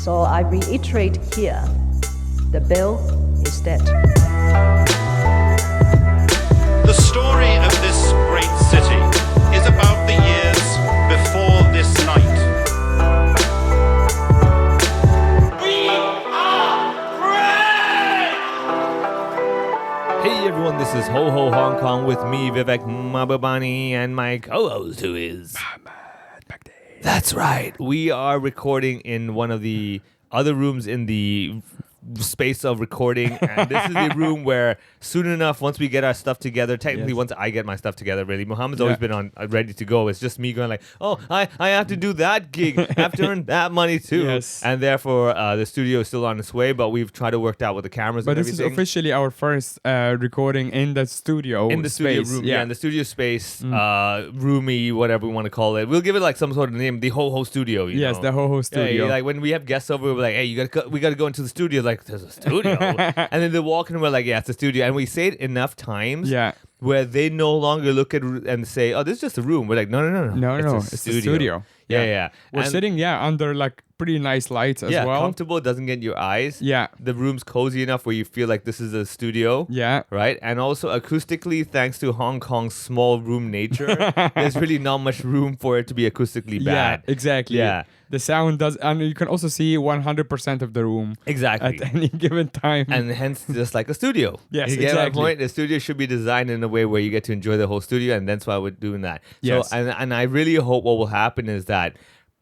So I reiterate here, the bill is dead. The story of this great city is about the years before this night. We are free! Hey everyone, this is Ho Ho Hong Kong with me, Vivek Mababani, and my co-host who is Mohammed Magdi. That's right. We are recording in one of the other rooms in the space of recording, and this is the room where soon enough, once we get our stuff together, technically once I get my stuff together, really, Mohammed's always been on ready to go. It's just me going like, oh, I have to do that gig, I have to earn that money too, and therefore the studio is still on its way, but we've tried to work out with the cameras. But and this everything. is officially our first recording in the studio. In the space. studio room, in the studio space, roomy, whatever we want to call it. We'll give it like some sort of name, the Ho Ho Studio. You know? The Ho Ho Studio. Yeah, like when we have guests over, we're like, hey, we got to go into the studio. Like, there's a studio. And then they walk in and we're like, yeah, it's a studio. And we say it enough times where they no longer look at and say, oh, this is just a room. We're like, no. It's a studio. Yeah. We're sitting, under like pretty nice lights as well. Yeah, comfortable. It doesn't get in your eyes. Yeah. The room's cozy enough where you feel like this is a studio. Yeah. Right? And also acoustically, thanks to Hong Kong's small room nature, there's really not much room for it to be acoustically bad. Yeah, exactly. Yeah. The sound does, and you can also see 100% of the room. Exactly. At any given time. And hence, just like a studio. Yes, you get exactly. my point? The studio should be designed in a way where you get to enjoy the whole studio, and that's why we're doing that. Yes. So, and I really hope what will happen is that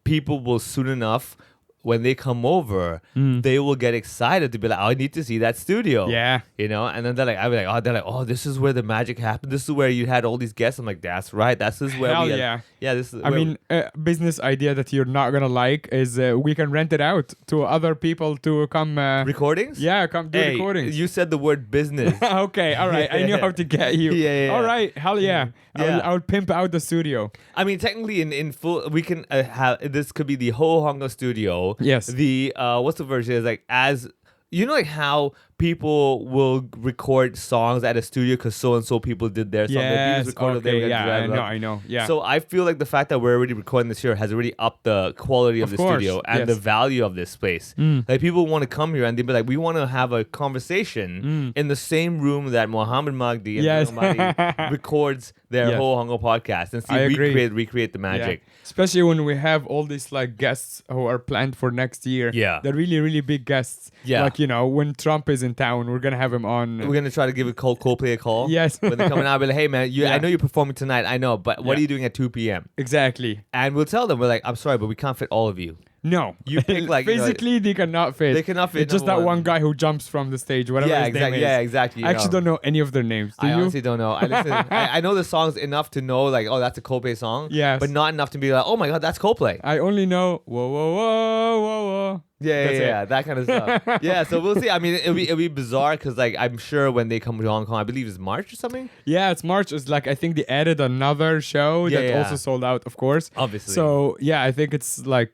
people will soon enough, when they come over, they will get excited to be like, oh, I need to see that studio. Yeah. You know? And then they're like, oh, this is where the magic happened. This is where you had all these guests. I'm like, that's right. This is where Hell we yeah. Yeah, this is I mean, a business idea that you're not going to like is we can rent it out to other people to come... recordings? Yeah, come do recordings. You said the word business. Okay, all right. I knew how to get you. Yeah. All right, hell yeah. Yeah. I'll pimp out the studio. I mean, technically, in full, we can have this could be the Ho Hong Kong studio. Yes. The what's the version is like as you know, like how people will record songs at a studio because so and so people did their song. Yes. Okay. Yeah. I know. Yeah. So I feel like the fact that we're already recording this here has already upped the quality of the studio and the value of this place. Like people want to come here and they be like, we want to have a conversation in the same room that Mohammed Magdi and records their Ho Hong Kong podcast and see recreate the magic. Yeah. Especially when we have all these like guests who are planned for next year. Yeah. They're really, really big guests. Yeah. Like, when Trump is in town, we're going to have him on. We're going to try to give Coldplay a call. Yes. When they come in, I'll be like, hey, man, I know you're performing tonight. I know, but what are you doing at 2 p.m.? Exactly. And we'll tell them, we're like, I'm sorry, but we can't fit all of you. No. You pick like... Physically, they cannot fit. They cannot fit. It's just that one guy who jumps from the stage, whatever his name is. Yeah, exactly. I actually don't know any of their names. Do I you? honestly don't know. I know the songs enough to know, like, oh, that's a Coldplay song. Yes. But not enough to be like, oh my God, that's Coldplay. I only know, whoa, whoa, whoa, whoa, whoa. Yeah, that kind of stuff. Yeah, so we'll see. I mean, it'll be bizarre because, like, I'm sure when they come to Hong Kong, I believe it's March or something. Yeah, it's March. It's like I think they added another show that also sold out, of course. Obviously. So yeah, I think it's like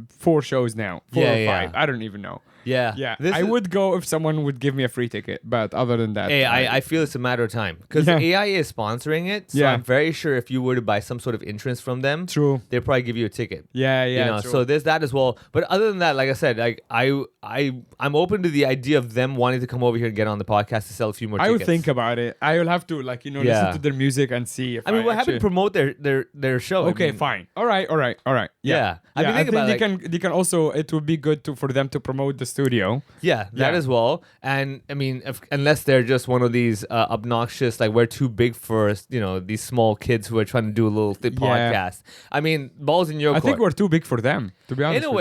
4 shows now, 4 or 5. I don't even know. Yeah. I would go if someone would give me a free ticket, but other than that... Hey, I feel it's a matter of time because AIA is sponsoring it, so I'm very sure if you were to buy some sort of entrance from them, they'll probably give you a ticket. Yeah, true. So there's that as well. But other than that, like I said, like I'm open to the idea of them wanting to come over here and get on the podcast to sell a few more tickets. I would think about it. I will have to listen to their music and see if we're happy to promote their show. Okay, fine. All right. Yeah. I think they can also, it would be good for them to promote the studio. Yeah, that as well. And I mean, unless they're just one of these obnoxious, like we're too big for these small kids who are trying to do a little podcast. I mean, balls in your court. I think we're too big for them, to be honest. In a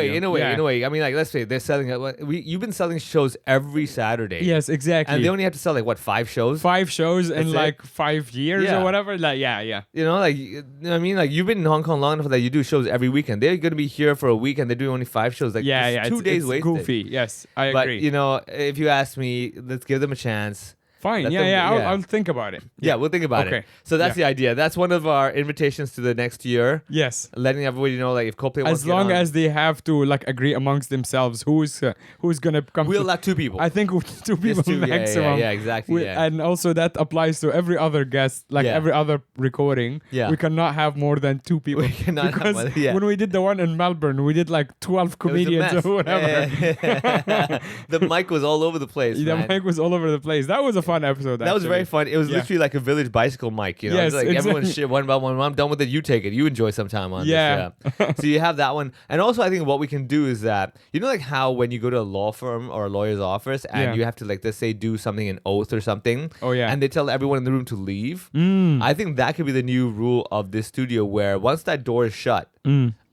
way. I mean, like let's say they're selling. You've been selling shows every Saturday. Yes, exactly. And they only have to sell like 5 shows. 5 shows in like 5 years or whatever. Like I mean, like you've been in Hong Kong long enough that you do shows every weekend. They're going to be here for a week and they're doing only 5 shows. Like 2 days it's wasted. Goofy. Yes, I agree. But if you ask me, let's give them a chance. Fine. Let Yeah, them- yeah. I'll think about it. Yeah, we'll think about it. Okay. So that's Yeah. the idea. That's one of our invitations to the next year. Yes. Letting everybody know, like, if Coldplay wants As to get long on, as they have to like agree amongst themselves who's gonna come. we'll to, let 2 people. I think two people two, yeah, yeah, maximum. yeah, exactly, yeah. And also that applies to every other guest, like Yeah. every other recording. Yeah. We cannot have more than 2 people. We cannot have because more- yeah. when we did the one in Melbourne, we did like 12 It was a comedians mess. or whatever. Yeah. The mic was all over the place. The man. mic was all over the place. That was a fun episode. That was very fun. It was Yeah. literally like a village bicycle mic, you know. Yes, It's like everyone's exactly. shit one by one. When I'm done with it, you take it. You enjoy some time on Yeah. this. Yeah. So you have that one. And also I think what we can do is that, you know, like how when you go to a law firm or a lawyer's office and Yeah. you have to, like, let's say, do something, an oath or something. Oh, yeah. And they tell everyone in the room to leave. I think that could be the new rule of this studio, where once that door is shut,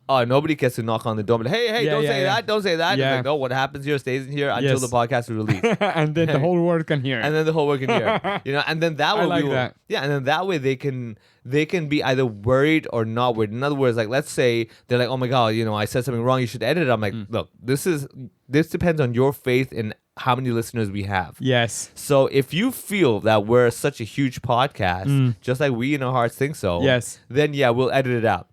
nobody gets to knock on the door. But hey, Yeah, don't yeah, say yeah. that. Don't say that. Yeah. It's like, no, what happens here stays in here until Yes. the podcast is released. and then the whole world can hear. And then the whole work in here, you know, and then that I way like we will, that. yeah, and then that way they can be either worried or not worried. In other words, like, let's say they're like, oh my god, you know, I said something wrong, you should edit it. I'm like, look, this depends on your faith in how many listeners we have. Yes. So if you feel that we're such a huge podcast, just like we in our hearts think so, Yes. then yeah, we'll edit it out.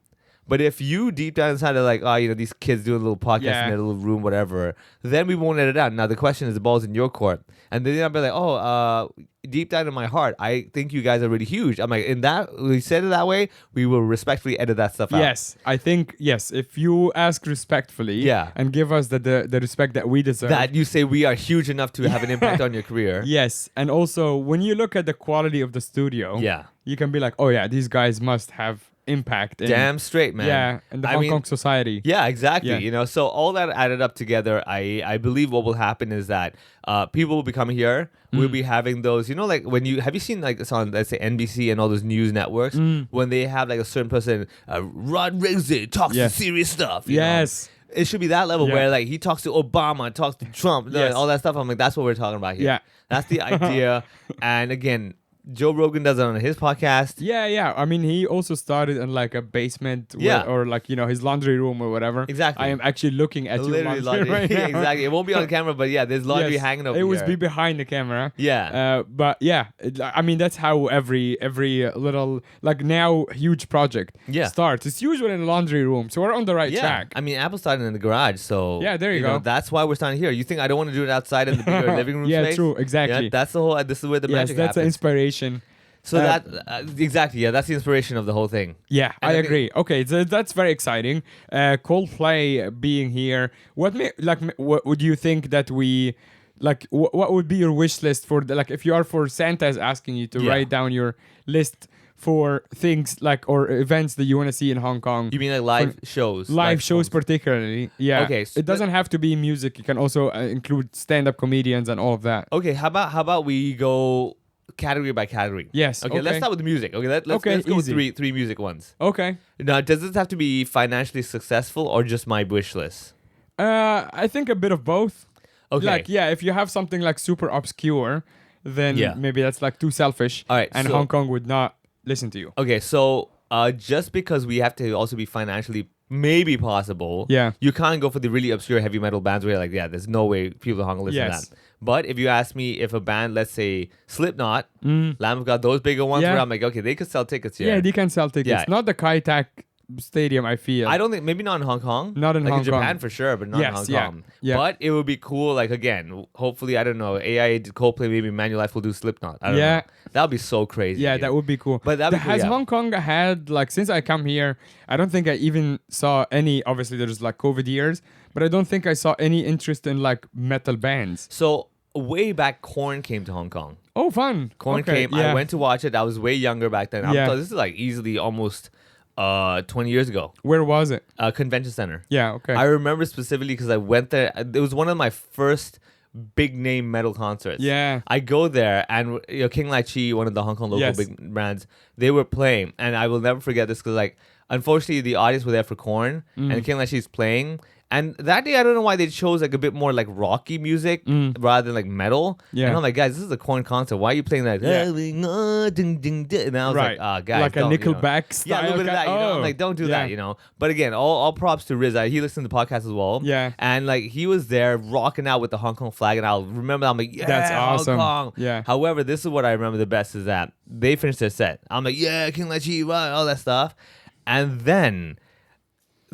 But if you deep down inside are like, oh, you know, these kids doing a little podcast Yeah. in their little room, whatever, then we won't edit it out. Now the question is, the ball's in your court, and then I'll be like, deep down in my heart, I think you guys are really huge. I'm like, in that we said it that way, we will respectfully edit that stuff out. Yes, I think yes. If you ask respectfully, Yeah. and give us the respect that we deserve, That you say we are huge enough to have an impact on your career. yes, and also when you look at the quality of the studio, Yeah. you can be like, oh yeah, these guys must have impact. In, Damn straight, man. Yeah, in the I Hong mean, Kong society. Yeah, exactly. Yeah. You know, so all that added up together, I believe what will happen is that people will be coming here. We'll be having those, you know, like when have you seen like it's on, let's say, NBC and all those news networks, when they have like a certain person, Rod Rizzi talks Yeah. serious stuff. you know? Yes. It should be that level Yeah. where like he talks to Obama, talks to Trump, Yes. all that stuff. I'm like, that's what we're talking about here. Yeah. That's the idea. And again, Joe Rogan does it on his podcast. Yeah. I mean, he also started in like a basement, Yeah. or like his laundry room or whatever. Exactly. I am actually looking at your Literally laundry right now. exactly. It won't be on camera, but yeah, there's laundry Yes, hanging over it was here. be behind the camera. Yeah. But yeah, I mean that's how every little like now huge project Yeah. starts. It's usually in the laundry room, so we're on the right track. I mean, Apple started in the garage, so Yeah, there you know, go. that's why we're starting here. You think I don't want to do it outside in the bigger living room Yeah, space? true, exactly. Yeah, that's the whole. This is where the Yes, magic that's the happens. inspiration. So exactly, yeah, that's the inspiration of the whole thing. Yeah, And I I think- agree. Okay, so that's very exciting. Coldplay being here. What would you think that we like? What would be your wish list for like if you are for Santa is asking you to Yeah. write down your list for things like or events that you want to see in Hong Kong? You mean like live shows? Live shows performances. particularly. Yeah. Okay, so it doesn't have to be music. You can also include stand-up comedians and all of that. Okay, how about we go category by category? Yes, Okay, let's okay. start with the music. Okay, let's Okay, go with easy. three music ones. Okay. Now, does this have to be financially successful or just my wish list? I think a bit of both. Okay. Like, yeah, if you have something like super obscure, then Yeah. maybe that's like too selfish. All right, And so- Hong Kong would not listen to you. Okay, so just because we have to also be financially maybe possible, Yeah. you can't go for the really obscure heavy metal bands where you're like, yeah, there's no way people in Hong Kong listen Yes. to that. But if you ask me if a band, let's say Slipknot, Lamb of God, those bigger ones, Yeah. where I'm like, okay, they could sell tickets here. Yeah, they can sell tickets. Yeah. Not the Kai Tak Stadium, I feel. I don't think, maybe not in Hong Kong. Not in like Hong in Japan Kong. for sure, but not Yes, in Hong yeah, Kong. yeah. But it would be cool, like again, hopefully, I don't know, AI did Coldplay, maybe Manulife will do Slipknot. I don't Yeah. know. That would be so crazy. Yeah, that would be cool. But that'd be cool, has yeah. Hong Kong had like since I come here, I don't think I even saw any. Obviously, there's like COVID years, but I don't think I saw any interest in like metal bands. So way back, Korn came to Hong Kong. Oh, fun! Korn Okay, came. yeah. I went to watch it. I was way younger back then. Yeah. This is like easily almost 20 years ago. Where was it? Convention Center. Yeah. Okay. I remember specifically because I went there. It was one of my first big name metal concerts. Yeah. I go there and King Lai Chi, one of the Hong Kong local Yes. big brands, they were playing, and I will never forget this because like unfortunately the audience were there for Korn and King Lai Chi's playing, And that day, I don't know why they chose like a bit more like rocky music rather than like metal. Yeah. And I'm like, guys, this is a corn concert. Why are you playing that? Yeah. Ding, ding, ding. And I was like, guys, like a don't, Nickelback style. Yeah, a little bit of that. I'm like, don't do that. But again, all props to Riz. He listened to the podcast as well. Yeah. And like he was there rocking out with the Hong Kong flag, and I'll remember. I'm like, yeah, That's awesome. Hong Kong. Yeah. However, this is what I remember the best is that they finished their set. I'm like, yeah, King Lai Chi, all that stuff, and then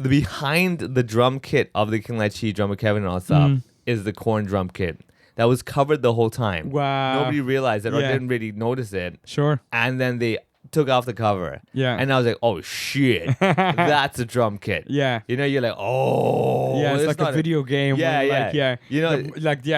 behind the drum kit of the King Lai Chi drummer Kevin and all that stuff is the corn drum kit that was covered the whole time. Wow. Nobody realized it or Yeah. didn't really notice it. Sure. And then they took off the cover. Yeah. And I was like, oh shit, that's a drum kit. Yeah. You're like, oh. Yeah, it's like a video game. Yeah, when, yeah. like, yeah. You know,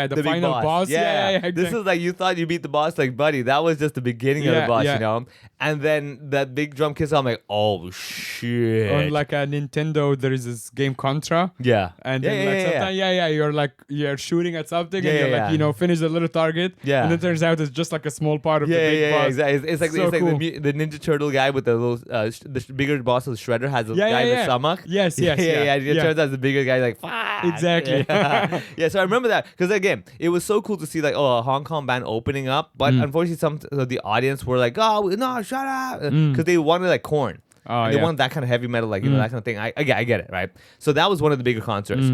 the big final boss. Yeah. This exactly. is like you thought you beat the boss, like buddy. That was just the beginning of the Yeah, boss, yeah. you know. And then that big drum kit, I'm like, oh shit. On like a Nintendo, there is this game Contra. yeah, And yeah, then like sometimes, you're shooting at something and you're Yeah, like, yeah. finish the little target. Yeah. And it turns out it's just like a small part of the big boss. exactly. It's like So cool. the Ninja Turtle guy with the little bigger boss of the Shredder has a Yeah, guy yeah, in the yeah. stomach. Yes, yes, yeah. yeah. It turns out the bigger guy like fuck. Exactly. Yeah. Yeah, so I remember that because again, it was so cool to see like a Hong Kong band opening up, but unfortunately, some of the audience were like, "Oh no, shut up," because they wanted like corn. Oh, And they yeah. wanted that kind of heavy metal, like that kind of thing. I get it, right? So that was one of the bigger concerts.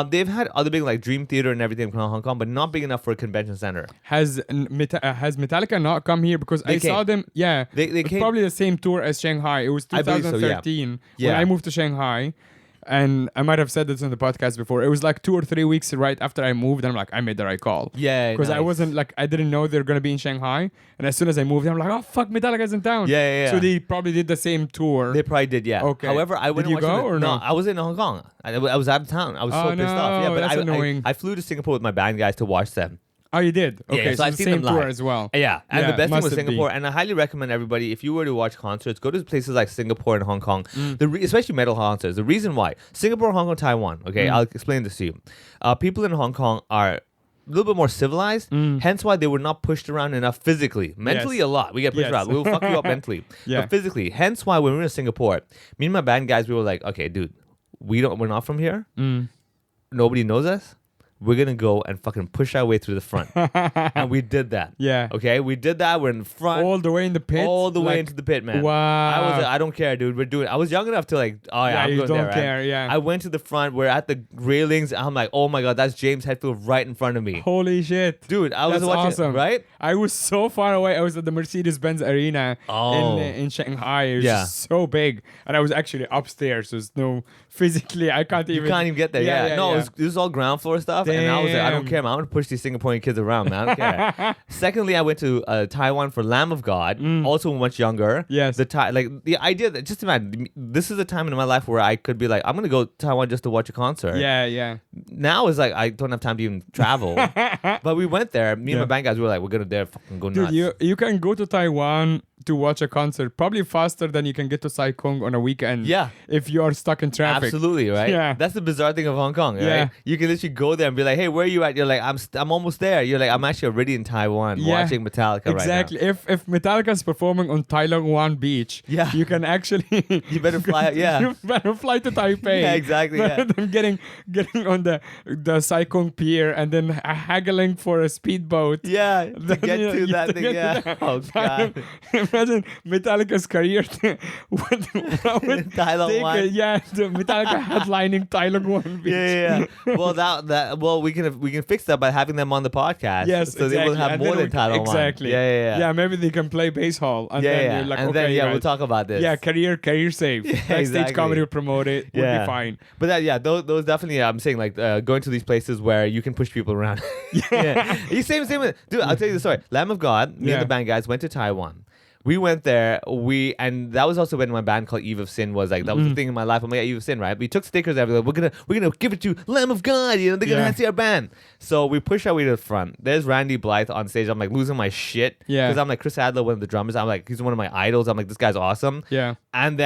They've had other big like Dream Theater and everything in Hong Kong, but not big enough for a convention center. Has Metallica not come here? Because I saw came. them. Yeah, They it's came- probably the same tour as Shanghai. It was I believe so, yeah. 2013 when Yeah. I moved to Shanghai. And I might have said this in the podcast before. It was like 2 or 3 weeks right after I moved. And I'm like, I made the right call. Yeah, Because I nice. wasn't like, I didn't know they're going to be in Shanghai. And as soon as I moved, I'm like, oh, fuck, Metallica's in town. Yeah. So they probably did the same tour. They probably did, yeah. Okay. However, I went Did you and watched go them- or no? I was in Hong Kong. I was out of town. I was so Oh, pissed off. Yeah, no, but that's annoying. I flew to Singapore with my band guys to watch them. Oh, you did? Okay, Yeah, so I've the seen same them tour live. as well. Yeah, and Yeah, the best thing must was it be. Singapore, and I highly recommend everybody if you were to watch concerts, go to places like Singapore and Hong Kong. Especially metal concerts. The reason why Singapore, Hong Kong, Taiwan. Okay, I'll explain this to you. People in Hong Kong are a little bit more civilized, hence why they were not pushed around enough physically. Mentally, Yes. a lot. We get pushed Yes. around. We'll fuck you up mentally. Yeah. But physically, hence why when we were in Singapore, me and my band guys, we were like, okay, dude, we're not from here. Nobody knows us. We're gonna go and fucking push our way through the front. And we did that. Yeah. Okay, we did that. We're in the front. All the way in the pit? All the way Like, into the pit, man. Wow. I was like, I don't care, dude. We're doing. I was young enough to like. Oh yeah, Yeah, I'm you going don't there, right? care, yeah. I went to the front. We're at the railings. I'm like, oh my god, that's James Hetfield right in front of me, Holy shit. dude. I was That's watching, awesome. right? I was so far away. I was at the Mercedes-Benz Arena Oh. in Shanghai. It was Yeah. just so big. And I was actually upstairs. So there's no physically, I can't You even. can't even get there. Yeah, no, yeah. This was all ground floor stuff, and I was like, I don't Damn. care, man. I'm gonna push these Singaporean kids around, man. I don't care. Secondly, I went to Taiwan for Lamb of God, also much younger. Yes. The idea that just imagine this is a time in my life where I could be like, I'm gonna go to Taiwan just to watch a concert. Yeah. Now it's like I don't have time to even travel. But we went there. Me and my band guys we were like, we're gonna there fucking go nuts. Dude, you can go to Taiwan to watch a concert probably faster than you can get to Sai Kung on a weekend. Yeah. If you are stuck in traffic. Absolutely, right? Yeah. That's the bizarre thing of Hong Kong, right? Yeah. You can literally go there and be like, hey, where are you at? You're like, I'm almost there. You're like, I'm actually already in Taiwan watching Metallica exactly. right now. If Metallica's performing on Tai Lung Wan Beach, Yeah. you can actually You better fly, yeah. you better fly to Taipei. Yeah, exactly, Rather yeah. than getting on the Sai Kung Pier and then haggling for a speedboat. Yeah, to Then, get you to know, that to thing, get yeah. to that. Oh, God. Imagine Metallica's career. what would Tai Lung take Wan. the Metallica headlining Tai Lung Wan Beach. Yeah. Well, we can fix that by having them on the podcast. Yes, so exactly. they will have And more then than title one. exactly. Yeah. Yeah, maybe they can play bass hall. And Yeah, then yeah. you're like, And okay, then you we'll guys- talk about this. Yeah, career safe. Yeah, Backstage exactly. comedy will promote it. We'll be fine. But those definitely. I'm saying like going to these places where you can push people around. Yeah. You same with dude. I'll tell you the story. Lamb of God. Me Yeah. and the band guys went to Taiwan. We went there. And that was also when my band called Eve of Sin was like that was the thing in my life. I'm like, yeah, Eve of Sin, right? We took stickers everywhere. We're gonna give it to Lamb of God. You know, they're gonna Yeah. see our band. So we push our way to the front. There's Randy Blythe on stage. I'm like losing my shit. Yeah. Because I'm like Chris Adler, one of the drummers. I'm like he's one of my idols. I'm like this guy's awesome. Yeah. And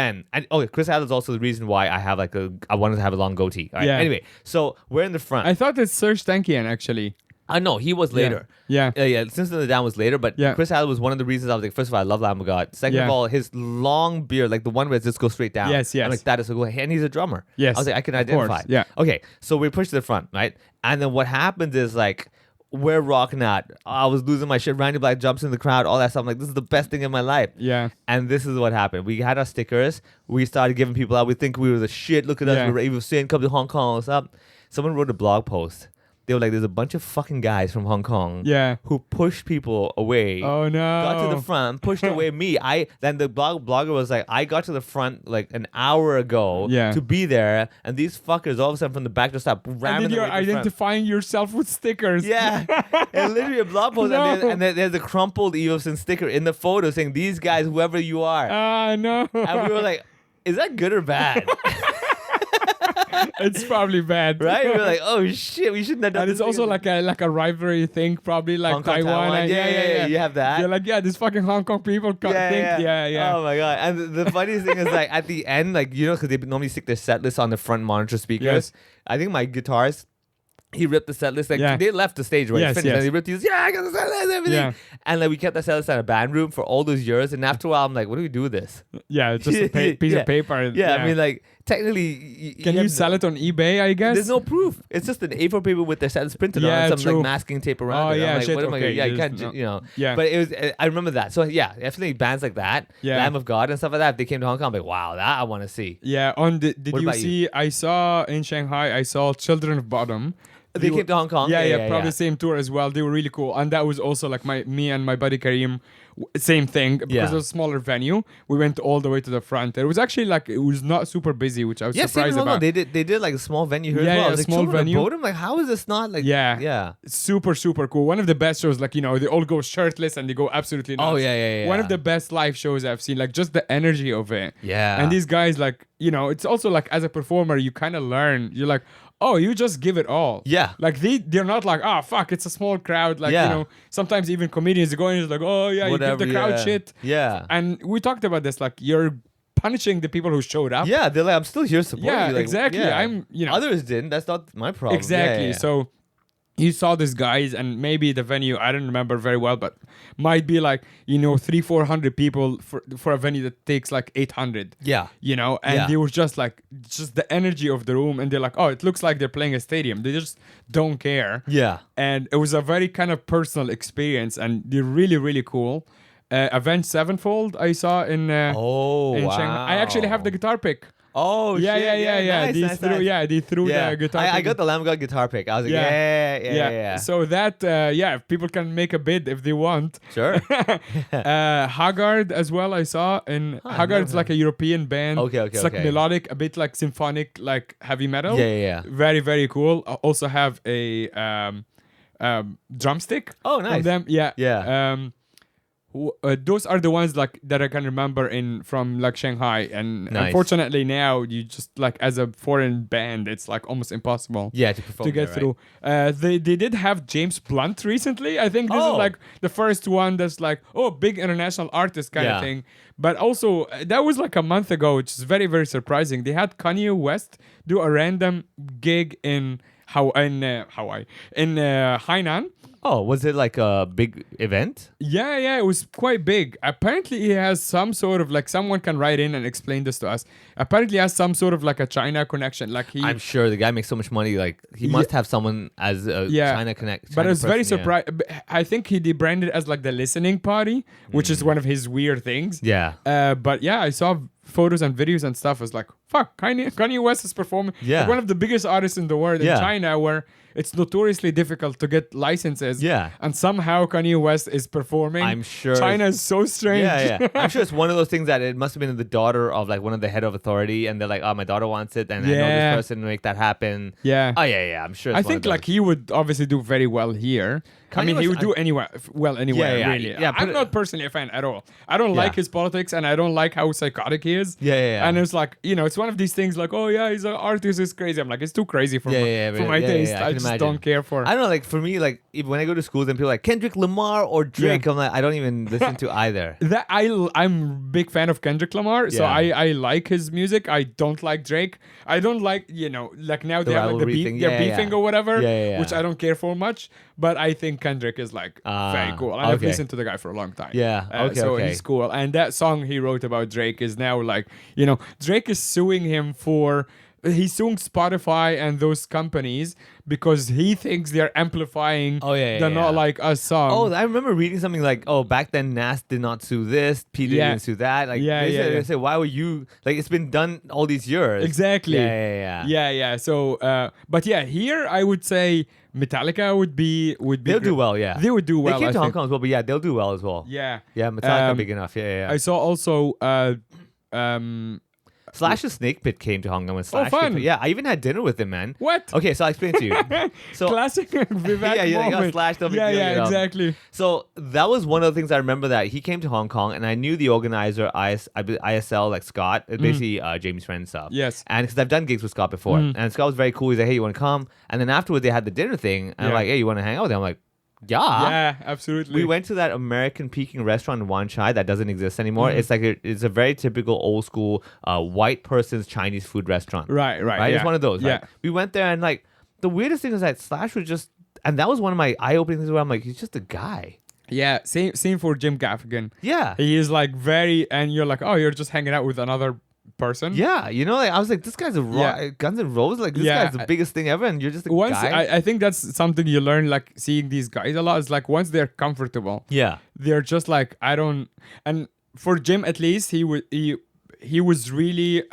Chris Adler's also the reason why I wanted to have a long goatee. All right. Yeah. Anyway, so we're in the front. I thought it's Serge Tankian actually. No, he was later. Yeah. Yeah. System of a Down was later, but Yeah. Chris Adler was one of the reasons I was like, first of all, I love Lamb of God. Second of Yeah. all, his long beard, like the one where it just goes straight down. Yes, yes. I'm like, that is so cool. And he's a drummer. Yes, I was like, I can of course, identify. yeah. Okay, so we push to the front, right? And then what happens is like, we're rocking out. I was losing my shit. Randy Black jumps in the crowd, all that stuff. I'm like, this is the best thing in my life. Yeah. And this is what happened. We had our stickers. We started giving people out. We think we were the shit. Look at us. Yeah. We're Ava Sin, come to Hong Kong. What's up? Someone wrote a blog post. They were like, there's a bunch of fucking guys from Hong Kong Yeah. who pushed people away. Oh no. Got to the front, pushed away me. Then the blogger was like, I got to the front like an hour ago Yeah. to be there, and these fuckers all of a sudden from the back just start And ramming then you're away to the front. identifying yourself with stickers. Yeah, and literally a blog post, No. and there's a crumpled Evoson sticker in the photo saying, "These guys, whoever you are," Ah, no. and we were like, "Is that good or bad?" It's probably bad. Right? We were like, "Oh shit, we shouldn't have done." And this it's also thing." like a rivalry thing, probably like Hong Kong, Taiwan. And Yeah, you have that. They're like, yeah, these fucking Hong Kong people think, yeah. Oh my god! And the funniest thing is like at the end, like because they normally stick their set list on the front monitor speakers. Yes. I think my guitarist. He ripped the set list. Like Yeah. they left the stage when Yes, it's finished. yes. And he ripped these. Yeah, I got the set list, everything. Yeah. And like we kept the set list at a band room for all those years. And after a while, I'm like, what do we do with this? Yeah, just a piece Yeah. of paper. Yeah, I mean, like technically, can you sell it on eBay? I guess. There's no proof. It's just an A4 paper with their set list printed on Yeah, it, some true. like masking tape around Oh, it. I'm yeah, like, shit, what am I okay, gonna? Yeah, you there's can't, no- you know. Yeah. But it was. I remember that. So yeah, definitely bands like that, Yeah. Lamb of God and stuff like that. If they came to Hong Kong, I'm like, wow, that I want to see. Yeah. Did What you about see? I saw in Shanghai. I saw Children of Bottom. They came to Hong Kong. Yeah, probably same tour as well. They were really cool, and that was also like me and my buddy Kareem, same thing because Yeah. it was a smaller venue. We went all the way to the front. It was actually like it was not super busy, which I was Yes, surprised about. They did like a small venue here Yeah, as well. yeah, I was a like, small Children of venue. Bodom? Like, how is this not like? Yeah. Yeah. Super cool. One of the best shows, like they all go shirtless and they go absolutely nuts. Oh, yeah. One of the best live shows I've seen. Like just the energy of it. Yeah. And these guys, like it's also like as a performer, you kind of learn. You're like, oh, you just give it all. Yeah. Like they're not like, oh fuck, it's a small crowd. Like Yeah. sometimes even comedians go in and like, oh yeah, Whatever, you give the crowd yeah. shit. Yeah. And we talked about this. Like you're punishing the people who showed up. Yeah, they're like, I'm still here supporting Yeah, you. Like, exactly. I'm, Others didn't. That's not my problem. Exactly. Yeah. So you saw these guys, and maybe the venue, I don't remember very well, but might be like 300-400 people for a venue that takes like 800. Yeah. And Yeah. they were just the energy of the room, and they're like, oh, it looks like they're playing a stadium. They just don't care. Yeah. And it was a very kind of personal experience, and they're really, really cool. Avenged Sevenfold I saw in Oh, in wow. Shanghai. I actually have the guitar pick. Oh, Yeah, shit. yeah. Nice, They nice, threw, nice. yeah, they threw the guitar. I pick. got the Lamb of God guitar pick. I was like, Yeah. yeah. So that, people can make a bid if they want. Sure. Haggard as well, I saw. And Haggard's never like a European band. Okay, It's like okay. melodic, a bit like symphonic, like heavy metal. Yeah. Very, very cool. I also have a drumstick. Oh, From nice. them. Yeah. Yeah. Those are the ones like that I can remember from like Shanghai, and Nice. unfortunately now you just like as a foreign band it's like almost impossible Yeah, to perform to get there, right? through. They did have James Blunt recently. I think this Oh. is like the first one that's like, oh, big international artist kind Yeah. of thing. But also that was like a month ago, which is very, very surprising. They had Kanye West do a random gig in Hainan. Oh, was it like a big event? Yeah, it was quite big. Apparently, he has some sort of like someone can write in and explain this to us. Apparently, he has some sort of like a China connection. Like I'm sure the guy makes so much money. Like he must have someone as a China connect. But I was very person, surprised. I think he debranded as like the listening party, which is one of his weird things. Yeah. But yeah, I saw photos and videos and stuff. I was like, fuck, Kanye West is performing. Yeah. Like one of the biggest artists in the world in Yeah. China, where it's notoriously difficult to get licenses. Yeah. And somehow Kanye West is performing. I'm sure China is so strange. Yeah. I'm sure it's one of those things that it must have been the daughter of like one of the head of authority, and they're like, oh, my daughter wants it, and I know Yeah. this person to make that happen. Yeah. Oh yeah. I'm sure. It's I one think of like those. he would obviously do very well here. I Kanye mean, he West- would do anywhere anywhere, Yeah, really. yeah, I'm not personally a fan at all. I don't Yeah. like his politics, and I don't like how psychotic he is. Yeah. And it's like, it's it's one of these things like, oh yeah, he's an artist, it's crazy. I'm like, it's too crazy for my taste. I can just imagine. don't care for. I don't know, like for me, like when I go to schools and people are like Kendrick Lamar or Drake, I'm like, I don't even listen to either. That I'm a big fan of Kendrick Lamar, so Yeah. I like his music. I don't like Drake. I don't like, like now they have like rivalry thing. they're beefing or whatever, Yeah. which I don't care for much. But I think Kendrick is like very cool. And I've okay. listened to the guy for a long time. Yeah, So okay. he's cool. And that song he wrote about Drake is now like, Drake is suing him for. He's suing Spotify and those companies because he thinks they're amplifying the Not Like Us song. Oh, I remember reading something like, oh, back then Nas did not sue this, Peter didn't sue that. Like, they said, why were you, like, it's been done all these years. Exactly. Yeah. So, but yeah, here I would say Metallica would be. They'll do well, yeah. They would do well. They came to I Hong think. Kong as well, but yeah, they'll do well as well. Yeah. Yeah, Metallica big enough. Yeah. I saw also. Slash's Snake Pit came to Hong Kong with Slash. fun. Yeah, I even had dinner with him, man. What? Okay, so I'll explain to you. So Classic Vivek you got moment. Slash, no big Yeah, deal, yeah, you know. exactly. So that was one of the things I remember, that he came to Hong Kong and I knew the organizer, ISL, like Scott, basically Jamie's friend and stuff. Yes. And because I've done gigs with Scott before. And Scott was very cool. He's like, hey, you want to come? And then afterwards they had the dinner thing. And I'm like, hey, you want to hang out with him? I'm like, Yeah, absolutely. We went to that American Peking restaurant in Wan Chai that doesn't exist anymore. It's like it's a very typical old school white person's Chinese food restaurant. Right. Right? Yeah. It's one of those. Yeah. Right? We went there and like the weirdest thing is that Slash was just, and that was one of my eye-opening things where I'm like, he's just a guy. Yeah, same for Jim Gaffigan. Yeah. He is like very, and you're like, oh, you're just hanging out with another person. Yeah, like, I was like, this guy's Guns N' Roses, like this guy's the biggest thing ever, and you're just a guy. I think that's something you learn, like seeing these guys a lot. Is like once they're comfortable, they're just like, I don't. And for Jim, at least, he was really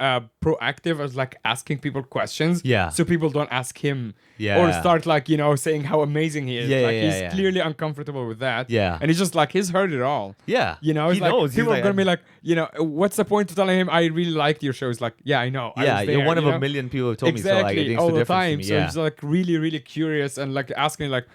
proactive as like asking people questions. Yeah. So people don't ask him. Yeah. Or start like, saying how amazing he is. Yeah, like yeah, he's yeah. clearly uncomfortable with that. Yeah. And he's just like, he's heard it all. Yeah. It's He like, knows. He's people are like, going to be like, what's the point of telling him I really liked your show? It's like, yeah, I know. I Yeah, was you're there, one of you a know? million people who told me so. Like, Exactly, it makes all a the difference to time. me. So he's like really, really curious and like asking like,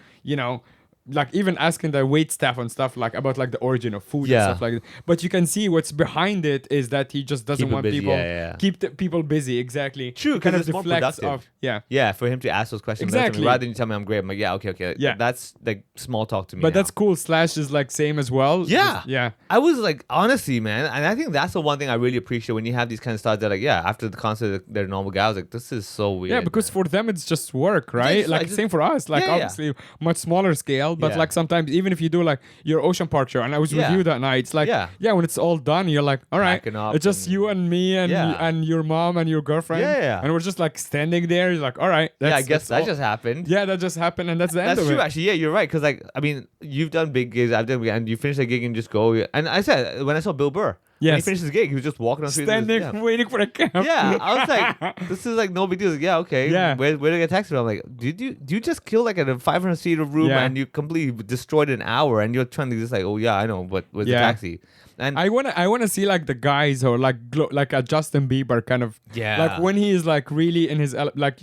like even asking the wait staff and stuff like about like the origin of food and stuff like that. But you can see what's behind it is that he just doesn't Keep it want busy, people keep the people busy. Exactly. True, 'cause Kind of it's more deflects productive. off. Yeah, for him to ask those questions Exactly. rather than you tell me I'm great. I'm like, yeah, okay. Yeah. That's like small talk to me. But now. that's cool. Slash is like same as well. Yeah. Yeah. I was like, honestly, man, and I think that's the one thing I really appreciate when you have these kind of stars that like, after the concert, they're normal guys. I was like, this is so weird. Yeah, because man. for them it's just work, right? I just- Same for us. Like Yeah, yeah. obviously much smaller scale, but Yeah. like sometimes even if you do like your Ocean Park show, and I was with Yeah. you that night, it's like Yeah. when it's all done, you're like, all right, Packing up it's just and- you and me and and your mom and your girlfriend, Yeah. and we're just like standing there. You're like, all right, I guess that all- just happened. yeah, that just happened, and that's the end That's of true, it. actually. Yeah, you're right. Because, like, I mean, you've done big gigs, I've done, and you finish a gig and just go. And I said, when I saw Bill Burr, when he Yes. finished his gig, he was just walking on the street. Standing, Yeah. waiting for a cab. Yeah, I was like, this is like no big deal. Like, yeah, okay. Yeah. Where do I get taxi from? I'm like, did you just kill like a 500-seater room Yeah. and you completely destroyed an hour and you're trying to just like, oh yeah, I know, but where's Yeah. the taxi? And I wanna see like the guys or like like a Justin Bieber kind of like when he is like really in his like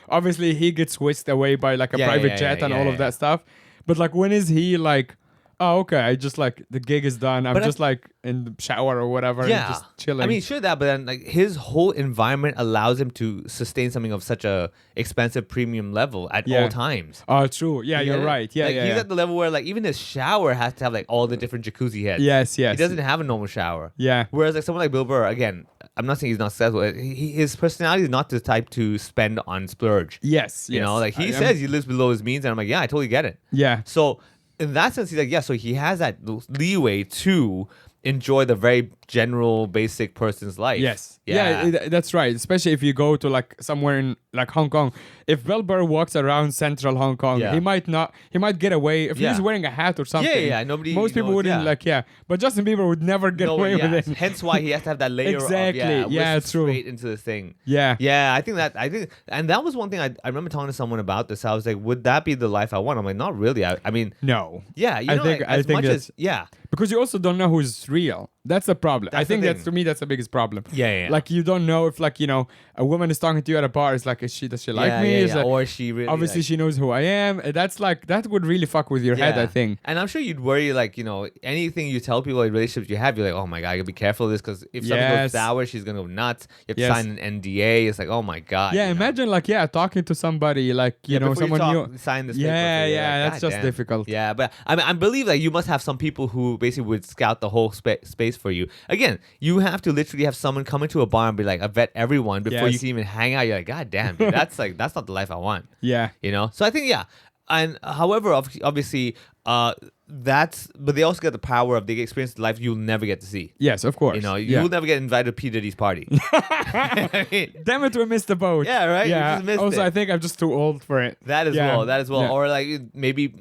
obviously he gets whisked away by like a private jet and all of that stuff, but like when is he like, oh okay, I just like the gig is done, I'm But just like in the shower or whatever, and just chilling. I mean, sure that, but then like his whole environment allows him to sustain something of such a expensive premium level at all times. Oh, true. Yeah, you're right. Yeah, like, yeah. He's yeah. at the level where like even his shower has to have like all the different jacuzzi heads. Yes. He doesn't have a normal shower. Yeah. Whereas like someone like Bill Burr, again, I'm not saying he's not successful. His personality is not the type to spend on splurge. Yes. You know, like he I- says he lives below his means, and I'm like, yeah, I totally get it. Yeah. So in that sense, he's like, yeah. So he has that leeway to enjoy the very general, basic person's life. Yes. Yeah. That's right. Especially if you go to like somewhere in like Hong Kong. If Bill Burr walks around central Hong Kong, Yeah. he might get away. If Yeah. he's wearing a hat or something. Yeah. Nobody. Most people knows, wouldn't But Justin Bieber would never get away with it. Hence why he has to have that layer Exactly. of Yeah, whisk true. straight into this thing. Yeah. Yeah, I think, and that was one thing I remember talking to someone about this. I was like, would that be the life I want? I'm like, not really. I mean, No. yeah, you I know, think- like, I as think much that's- as, yeah. Because you also don't know who's real. That's the problem. I That's the think that's thing. to me that's the biggest problem. Yeah. Like you don't know if a woman is talking to you at a bar, it's like, does she like me? Yeah. Like, Or she really obviously like, she knows who I am. That would really fuck with your head, I think. And I'm sure you'd worry, like, anything you tell people, like relationships you have, you're like, oh my God, you gotta be careful of this, because if something goes sour, she's gonna go nuts. You have to sign an NDA. It's like, oh my God. Yeah, imagine like, talking to somebody, like, someone new. Sign this paper. Yeah, that's just difficult. Yeah, but I believe that you must have some people who basically would scout the whole space for you. Again, you have to literally have someone come into a bar and be like, I vet everyone before you can even hang out. You're like, God damn, dude, that's not the life I want. Yeah. So I think, and however, obviously, but they also get the power of the experience of life you'll never get to see. Yes, of course. You'll never get invited to P. Diddy's party. Damn it, we missed the boat. Yeah, right? Yeah. You just missed also, it. I think I'm just too old for it. That as well. Yeah. Or like maybe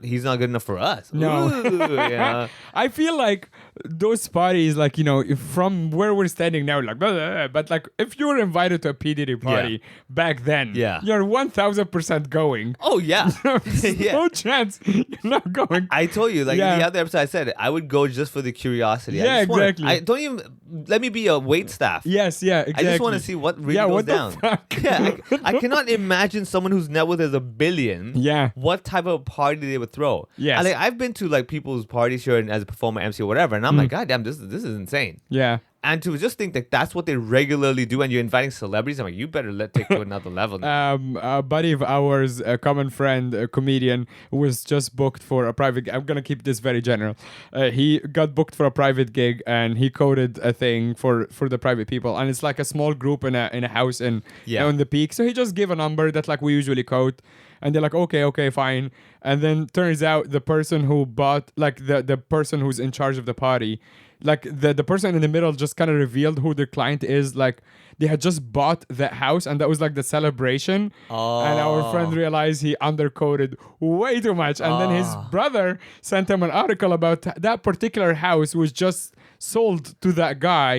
he's not good enough for us. No. Ooh, I feel like those parties, like, from where we're standing now, like, blah, blah, blah, but like, if you were invited to a P. Diddy party back then, you're 1000% going. Oh, yeah. No chance you're not going. I told you, like in the other episode, I said it. I would go just for the curiosity. Yeah, exactly. Don't even let me be a wait staff. Yes, exactly. I just want to see what really goes what down. The fuck? Yeah, I cannot imagine someone whose net worth is $1 billion. Yeah. What type of party they would throw? Yes. I've been to like people's parties here and as a performer, MC, or whatever, and I'm like, God damn, this is insane. Yeah. And to just think that that's what they regularly do, and you're inviting celebrities, I'm like, you better take to another level. A buddy of ours, a common friend, a comedian, was just booked for a private. I'm gonna keep this very general. He got booked for a private gig, and he coded a thing for the private people, and it's like a small group in a house on the Peak. So he just gave a number that like we usually code. And they're like, okay, fine. And then turns out the person who bought, like the person who's in charge of the party, like the person in the middle just kind of revealed who the client is. Like they had just bought that house, and that was like the celebration. And our friend realized he undercoded way too much. And then his brother sent him an article about that particular house was just sold to that guy.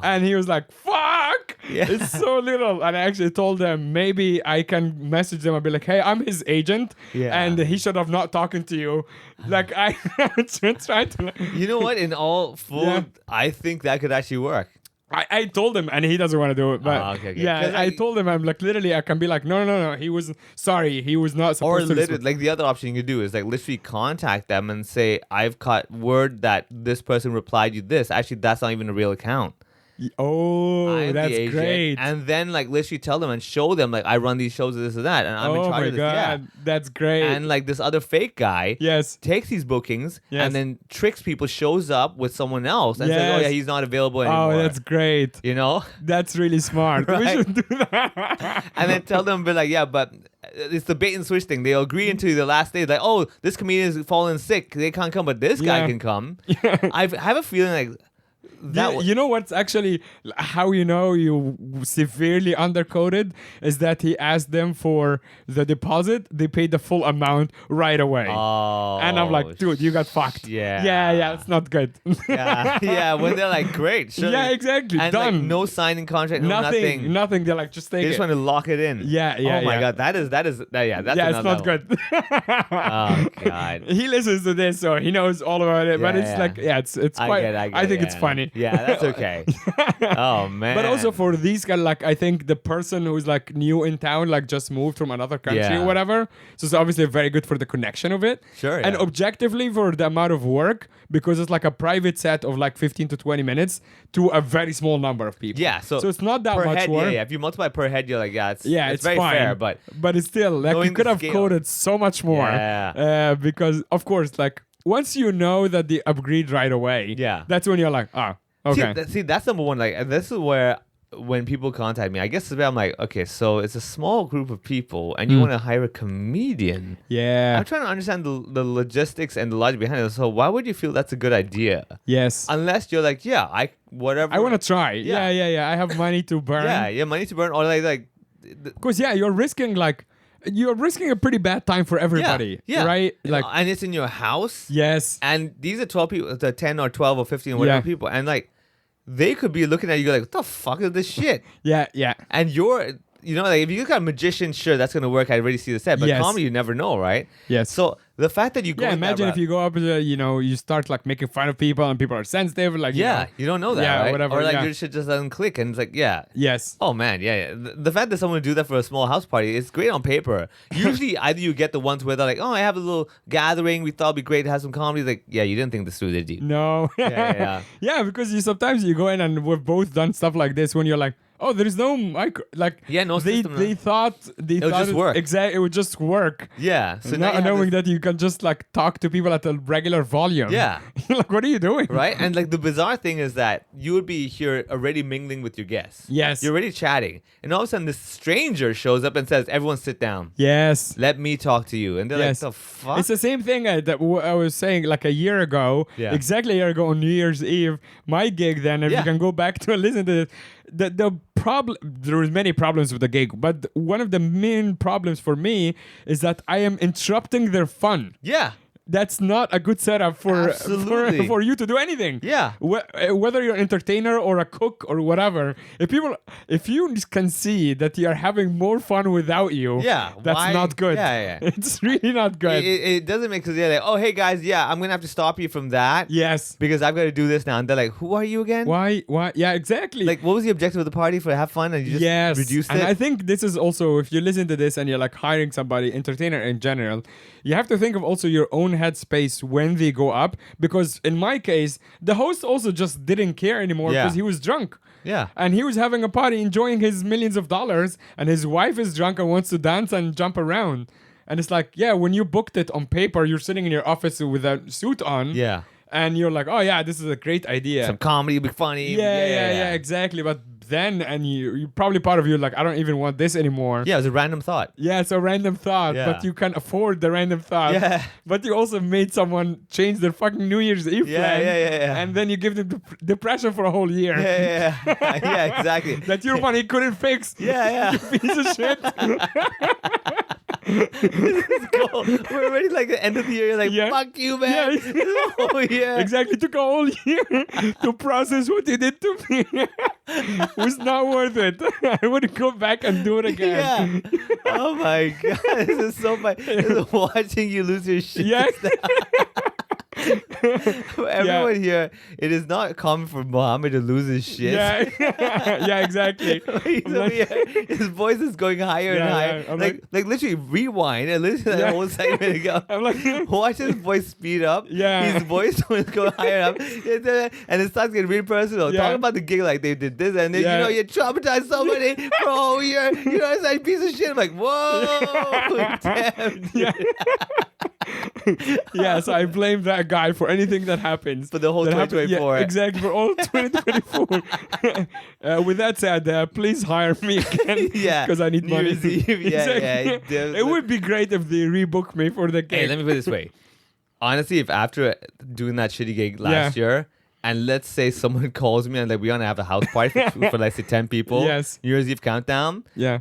And he was like, fuck, it's so little. And I actually told them maybe I can message them and be like, hey, I'm his agent, and he should have not talking to you. Like I tried to. You know what? In all full, I think that could actually work. I told him, and he doesn't want to do it. But okay. yeah, I told him, I'm like, literally, I can be like, no. He was sorry. He was not supposed to. Or literally, like the other option you could do is like literally contact them and say, I've caught word that this person replied you this. Actually, that's not even a real account. Oh, that's great. And then like literally tell them and show them like I run these shows, this or that, and I'm in charge of this. God, that's great. And like this other fake guy takes these bookings and then tricks people, shows up with someone else and says, oh yeah, he's not available anymore. Oh, that's great. That's really smart. Right? We should do that. And then tell them, be like, yeah, but it's the bait and switch thing. They'll agree into the last day, like, oh, this comedian is falling sick, they can't come, but this guy can come. I have a feeling like you know what's actually how you severely undercoded is that he asked them for the deposit. They paid the full amount right away. And I'm like, dude, you got fucked. Yeah, it's not good. When they're like, great, sure. Yeah, exactly, and done. Like, no signing contract, nothing. They're like, just take it. They just want to lock it in. Oh my god, that's it's not level. good. Oh god. He listens to this, so he knows all about it. But it's like, it's quite. I think it's funny. Yeah, that's okay. Oh man. But also for these guys, like I think the person who's like new in town, like just moved from another country or whatever. So it's obviously very good for the connection of it. Sure. And objectively for the amount of work, because it's like a private set of like 15 to 20 minutes to a very small number of people. Yeah. So it's not that per much head, work. Yeah. If you multiply per head, you're like, it's very fine. fair. But it's still like you could have coded so much more. Yeah. Because of course, like once you know that they agreed right away. Yeah. That's when you're like, okay. See, that's number one. Like, and this is where when people contact me, I guess I'm like, okay, so it's a small group of people, and you want to hire a comedian. Yeah. I'm trying to understand the logistics and the logic behind it. So why would you feel that's a good idea? Yes. Unless you're like, whatever. I want to try. Yeah. I have money to burn. Money to burn, or like. Because you're risking a pretty bad time for everybody, right? Like, and it's in your house. Yes. And these are 12 people, the 10 or 12 or 15 or whatever people, and like they could be looking at you like, what the fuck is this shit? Yeah. And you're you know, like if you got a magician, sure, that's gonna work. I already see the set, but Yes. comedy, you never know, right? Yes. So the fact that you go, Yeah, imagine if you go up, you start like making fun of people and people are sensitive, like you don't know that, Yeah, right? whatever, Or like yeah. your shit just doesn't click, and it's like, Yes. Oh man, yeah. The fact that someone would do that for a small house party is great on paper. Usually, either you get the ones where they're like, "Oh, I have a little gathering. We thought it'd be great to have some comedy." Like, yeah, you didn't think this through, did you? No. Yeah. Yeah, because sometimes you go in and we've both done stuff like this when you're like, oh, there is no mic. Like, No they system. they thought would just work. Exactly, it would just work. Yeah. So now Not you have knowing this- that you can just like talk to people at a regular volume. Yeah. Like, what are you doing? Right? And like the bizarre thing is that you would be here already mingling with your guests. Yes. You're already chatting. And all of a sudden this stranger shows up and says, "Everyone sit down. Yes. Let me talk to you." And they're Yes. like, "The fuck?" It's the same thing I was saying like a year ago, Yeah. exactly a year ago on New Year's Eve, my gig then, if Yeah. you can go back to listen to it, the problem, there was many problems with the gig, but one of the main problems for me is that I am interrupting their fun. Yeah. That's not a good setup for Absolutely. for you to do anything. Yeah. Whether you're an entertainer or a cook or whatever, if you can see that you are having more fun without you, Yeah, that's why- not good. yeah. It's really not good. It doesn't make sense. They're like, "Oh, hey guys, yeah, I'm gonna have to stop you from that Yes. because I've got to do this now." And they're like, "Who are you again?" Why? Yeah, exactly. Like, what was the objective of the party? For have fun and you just yes. reduced And it? I think this is also, if you listen to this and you're like hiring somebody, entertainer in general, you have to think of also your own headspace when they go up. Because in my case, the host also just didn't care anymore Yeah. because he was drunk. Yeah. And he was having a party, enjoying his millions of dollars, and his wife is drunk and wants to dance and jump around. And it's like, yeah, when you booked it on paper, you're sitting in your office with a suit on. Yeah. And you're like, oh yeah, this is a great idea. Some comedy would be funny. Yeah, exactly. But then, and you probably part of you like, I don't even want this anymore. Yeah, it was a random thought. Yeah, it's a random thought, Yeah. but you can afford the random thought. Yeah. But you also made someone change their fucking New Year's Eve Yeah, plan. yeah. And then you give them depression for a whole year. Yeah. Yeah, exactly. That your money couldn't fix. Yeah. Piece of shit. Cool. We're already like the end of the year. You're like, Yeah. fuck you, man. Yeah. Oh, yeah. Exactly. Took a whole year to process what you did to me. It was not worth it. I would go back and do it again. Yeah. Oh my god. This is so funny. This is watching you lose your shit. Yeah. For everyone here, it is not common for Mohammed to lose his shit. Yeah. Yeah, exactly. He's I'm over like- here, his voice is going higher and Yeah, higher. yeah. I'm Like literally rewind and listen to that Yeah. whole segment ago. I'm like, Watch his voice speed up. Yeah. His voice will go higher up. And it starts getting really personal. Yeah. Talk about the gig like they did this and then, Yeah. you traumatized somebody for a whole year. You know, it's like a piece of shit. I'm like, whoa. Damn. Dude. Yeah. Yeah, so I blame that guy for anything that happens. For the whole that happened- 2024. Yeah, exactly, for all 2024. With that said, please hire me again. Yeah. Because I need New money. Year's Eve. Yeah, Exactly. yeah. It would be great if they rebook me for the Hey, gig. let me put it this way. Honestly, if after doing that shitty gig last year, and let's say someone calls me and like we want to have a house party for let's say 10 people, Yes. New Year's Eve countdown, Yeah.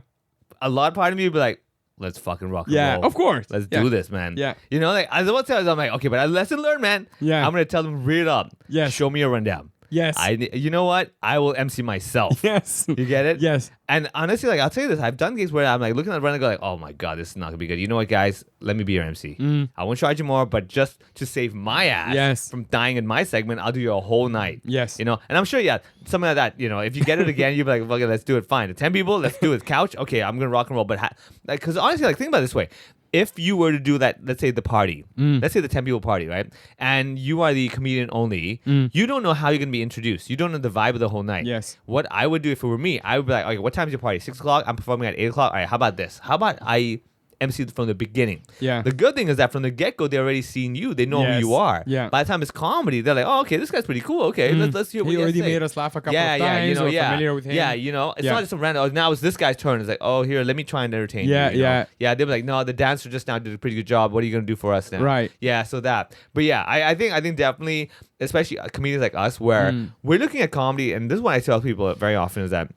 a lot part of me would be like, let's fucking rock and Yeah, roll. of course. Let's Yeah. do this, man. Yeah. You know, like I was about to tell I'm like, okay, but a lesson learned, man. Yeah. I'm gonna tell them read up. Yes. Show me a rundown. Yes. You know what? I will MC myself. Yes. You get it? Yes. And honestly, like I'll tell you this, I've done gigs where I'm like looking at the run and go like, oh my god, this is not gonna be good. You know what, guys? Let me be your MC. I won't charge you more, but just to save my ass Yes. from dying in my segment, I'll do you a whole night. Yes. You know, and I'm sure, yeah, something like that. You know, if you get it again, you'll be like, okay, let's do it. Fine. The 10 people, let's do it. Couch, okay, I'm gonna rock and roll. But like, because honestly, like think about it this way. If you were to do that, let's say the party, let's say the 10 people party, right? And you are the comedian only, you don't know how you're going to be introduced. You don't know the vibe of the whole night. Yes. What I would do if it were me, I would be like, okay, what time is your party? 6 o'clock? I'm performing at 8 o'clock. All right, how about this? How about I MC from the beginning? Yeah. The good thing is that from the get-go, they're already seeing you. They know Yes. who you are. Yeah. By the time it's comedy, they're like, oh, okay, this guy's pretty cool. Okay, let's hear what He he has already to say. made us laugh a couple Yeah, of yeah, times. you know, We're yeah. familiar with him. Yeah, you know, it's Yeah. not just some random, oh, now it's this guy's turn. It's like, oh, here, let me try and entertain Yeah, you. You know? yeah. Yeah, they'll be like, no, the dancer just now did a pretty good job. What are you going to do for us now? Right. Yeah, so that. But yeah, I think definitely, especially comedians like us, where we're looking at comedy, and this is what I tell people very often is that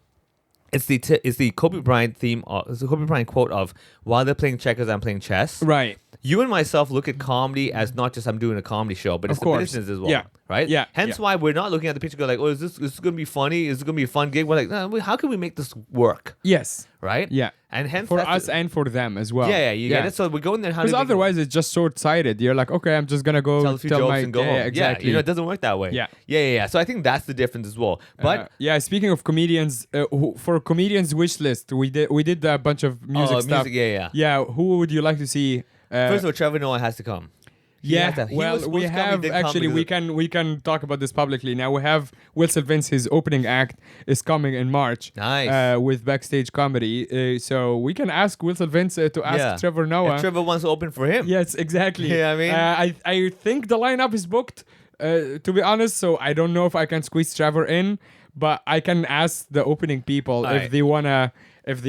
it's the Kobe Bryant theme, it's the Kobe Bryant quote of, while they're playing checkers, I'm playing chess. Right. you and myself look at comedy as not just I'm doing a comedy show, but it's the business as well. Yeah. Right? Yeah. Hence why we're not looking at the picture go like, oh, is this going to be funny? Is it going to be a fun gig? We're like, no, how can we make this work? Yes. Right? Yeah. And hence for us and for them as well. Yeah, you get it. So we're going there. Because otherwise it's just short-sighted. You're like, okay, I'm just gonna go tell a few jokes my and go home. exactly. Yeah, it doesn't work that way. Yeah. So I think that's the difference as well. But speaking of comedians, for comedians wish list, we did a bunch of music stuff. Yeah. Who would you like to see? First of all, Trevor Noah has to come. We can talk about this publicly now. We have Will Sylvince, his opening act is coming in March. Nice. With backstage comedy. So we can ask Will Sylvince to ask Trevor Noah. If Trevor wants to open for him. Yes, exactly. Yeah, I mean, I think the lineup is booked. To be honest, so I don't know if I can squeeze Trevor in, but I can ask the opening people if they wanna. Let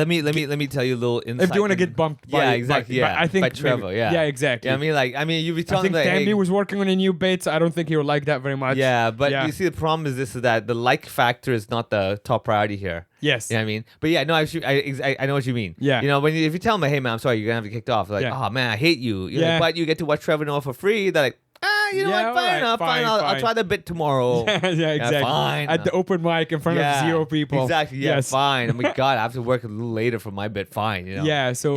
me tell you a little insight. If they want to get bumped by exactly. I think by Trevor, maybe, yeah, exactly. Yeah, you'd be telling I think me Tammy was working on a new bit, so I don't think he would like that very much. Yeah, but you see, the problem is that the like factor is not the top priority here. Yes. You know what I mean? But yeah, no, I know what you mean. Yeah. You know, if you tell them, hey man, I'm sorry, you're gonna have to get kicked off. Like, oh man, I hate you. You're like, but you get to watch Trevor Noah for free. They're like, you know what? Fine enough. Fine. I'll try the bit tomorrow. Yeah, exactly. Fine. At the open mic in front of 0 people. Exactly. Yeah, yes. Fine. Oh my God, I have to work a little later for my bit. Fine. You know. Yeah. So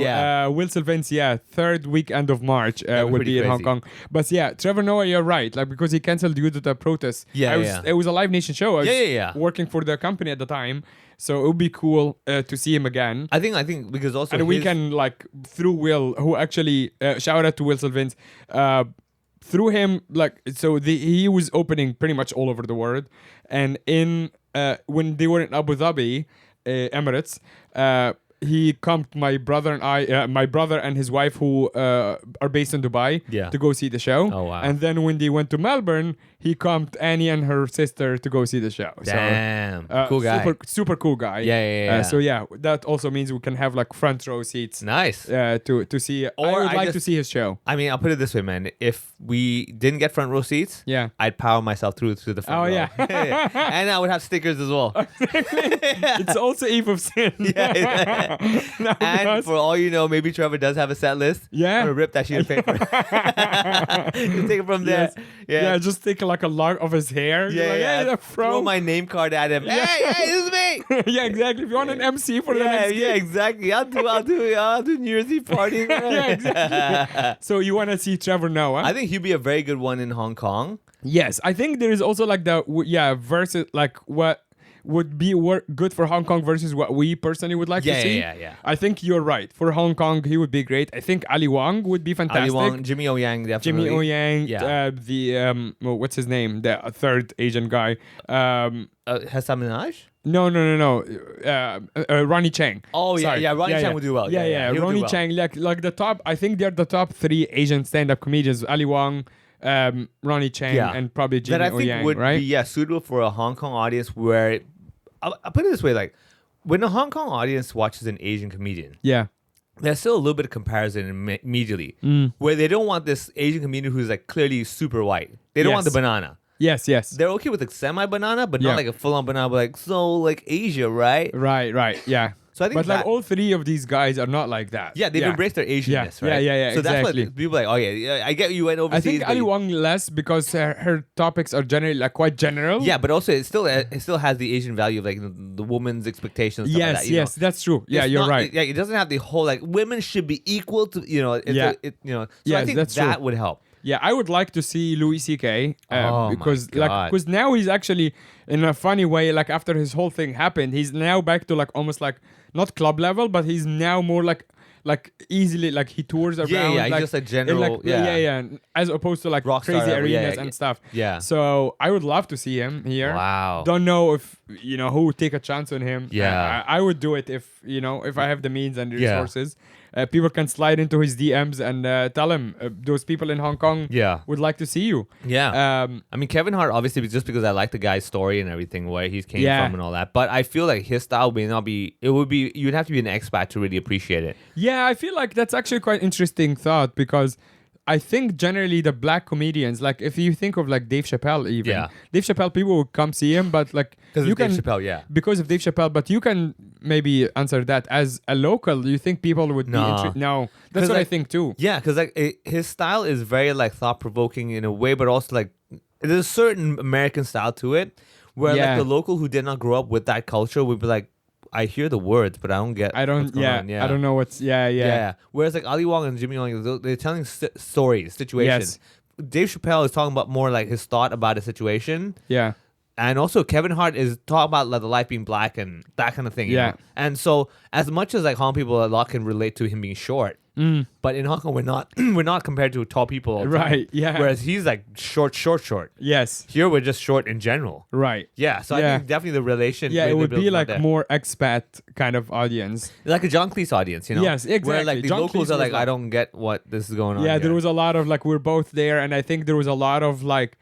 Will Sylvince, third weekend of March will be in Hong Kong. But yeah, Trevor Noah, you're right. Like because he canceled due to the protest. It was a Live Nation show. I was working for the company at the time. So it would be cool to see him again. I think because also we can like through Will, who actually shout out to Will Sylvince. Through him, he was opening pretty much all over the world, and when they were in Abu Dhabi, Emirates, he comped my brother and his wife who are based in Dubai to go see the show. Oh wow! And then when they went to Melbourne, he comped Annie and her sister to go see the show. Damn, cool guy, super cool guy. Yeah. So that also means we can have like front row seats. Nice. To see. Or I would like to see his show. I mean, I'll put it this way, man. If we didn't get front row seats, I'd power myself through to the front row. Yeah. And I would have stickers as well. It's also Eve of Sin. And for all you know, maybe Trevor does have a set list. Yeah. I'm gonna rip that sheet of paper. Just take it from there. Yes. Just take like a lock of his hair. Throw my name card at him. Hey, this is me. Yeah, exactly. If you want an MC for the next gig. Exactly. I'll do New Year's Eve party. Exactly. So you want to see Trevor Noah? I think he'd be a very good one in Hong Kong. Yes, I think there is also like versus like what would be good for Hong Kong versus what we personally would like to see. Yeah. I think you're right. For Hong Kong, he would be great. I think Ali Wong would be fantastic. Ali Wong, Jimmy O Yang, definitely. Jimmy O Yang, what's his name? The third Asian guy. Hassan Minaj? No. Ronnie Chang. Oh yeah, Sorry. Ronnie Chang would do well. Ronnie Chang, like the top. I think they're the top 3 Asian stand-up comedians. Ali Wong, Ronnie Chang, and probably Jimmy O Yang. That I think would be suitable for a Hong Kong audience. Where I'll put it this way: like when a Hong Kong audience watches an Asian comedian, there's still a little bit of comparison immediately, where they don't want this Asian comedian who's like clearly super white. They don't want the banana. Yes. They're okay with like semi-banana, but not like a full-on banana. But like Asia, right? Right. Yeah. So I think like all 3 of these guys are not like that. Yeah, they've embraced their Asianness, right? Yeah. So exactly. That's what people are like. Oh yeah, I get you went overseas. I think Ali Wong less because her topics are generally like quite general. Yeah, but also it still has the Asian value of like the woman's expectations. And stuff like that, yes, that's true. Yeah, you're right. It doesn't have the whole like women should be equal to So I think that would help. Yeah, I would like to see Louis C.K. Because now he's actually in a funny way, like after his whole thing happened, he's now back to like almost like not club level, but he's now more like easily like he tours around. Yeah, he's just a general. As opposed to like crazy arenas and stuff. Yeah. So I would love to see him here. Wow. Don't know if who would take a chance on him. Yeah. I would do it if I have the means and the resources. People can slide into his DMs and tell him those people in Hong Kong would like to see you. Yeah. I mean, Kevin Hart, obviously, just because I like the guy's story and everything, where he came from and all that. But I feel like his style may not be, you'd have to be an expat to really appreciate it. Yeah, I feel like that's actually quite interesting thought because I think generally the black comedians, like if you think of like Dave Chappelle, even Yeah. Dave Chappelle, people would come see him, but like you can Dave Chappelle, yeah. because of Dave Chappelle. But you can maybe answer that as a local. You think people would No. be interested? No, that's what I like, think too. Yeah, because like his style is very like thought provoking in a way, but also like there's a certain American style to it, where Yeah. like the local who did not grow up with that culture would be like, I hear the words, but I don't get. I don't. what's going on. I don't know what's. Yeah. Whereas like Ali Wong and Jimmy Wong, they're telling stories, situations. Yes. Dave Chappelle is talking about more like his thought about a situation. Yeah. And also Kevin Hart is talking about like the life being black and that kind of thing. you Yeah. know? And so as much as like Hong Kong people a lot can relate to him being short, but in Hong Kong we're not we're not compared to tall people all the time. Right, yeah. Whereas he's like short. Yes. Here we're just short in general. Right. Yeah. So I Yeah. think definitely the relation. Yeah, it would built be up like there. more expat kind of audience. Like a John Cleese audience, you know? Yes, Where exactly. like the John locals Cleese are was like, I don't get what this is going on. Yeah, here. there was a lot of like we're both there, and I think there was a lot of like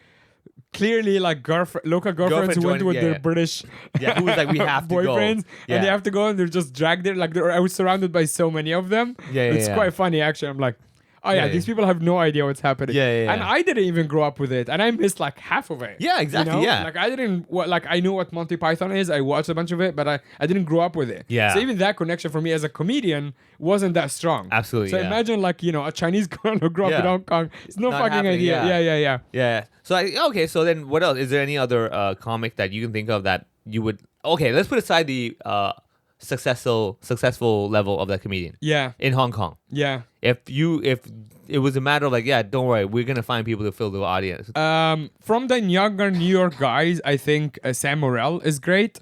clearly like local girlfriends who went joining- with yeah, their yeah. British Yeah, who was like, we have to go. boyfriends, Yeah. and they have to go, and they're just dragged there. Like I was surrounded by so many of them. Yeah, it's yeah. quite funny actually. I'm like, oh yeah, Yeah, these yeah. people have no idea what's happening. Yeah. And I didn't even grow up with it, and I missed like half of it. Yeah, exactly, You know? yeah. Like I didn't like I knew what Monty Python is. I watched a bunch of it, but I didn't grow up with it. Yeah. So even that connection for me as a comedian wasn't that strong. Absolutely, So yeah. imagine like a Chinese girl who grew up in Yeah. Hong Kong. It's no Not fucking happening, idea. yeah. Yeah. Yeah. So okay, so then what else? Is there any other comic that you can think of that you would? Okay, let's put aside the successful level of that comedian. Yeah. In Hong Kong, Yeah. if it was a matter of like, yeah, don't worry, we're gonna find people to fill the audience. From the younger New York guys, I think Sam Morril is great.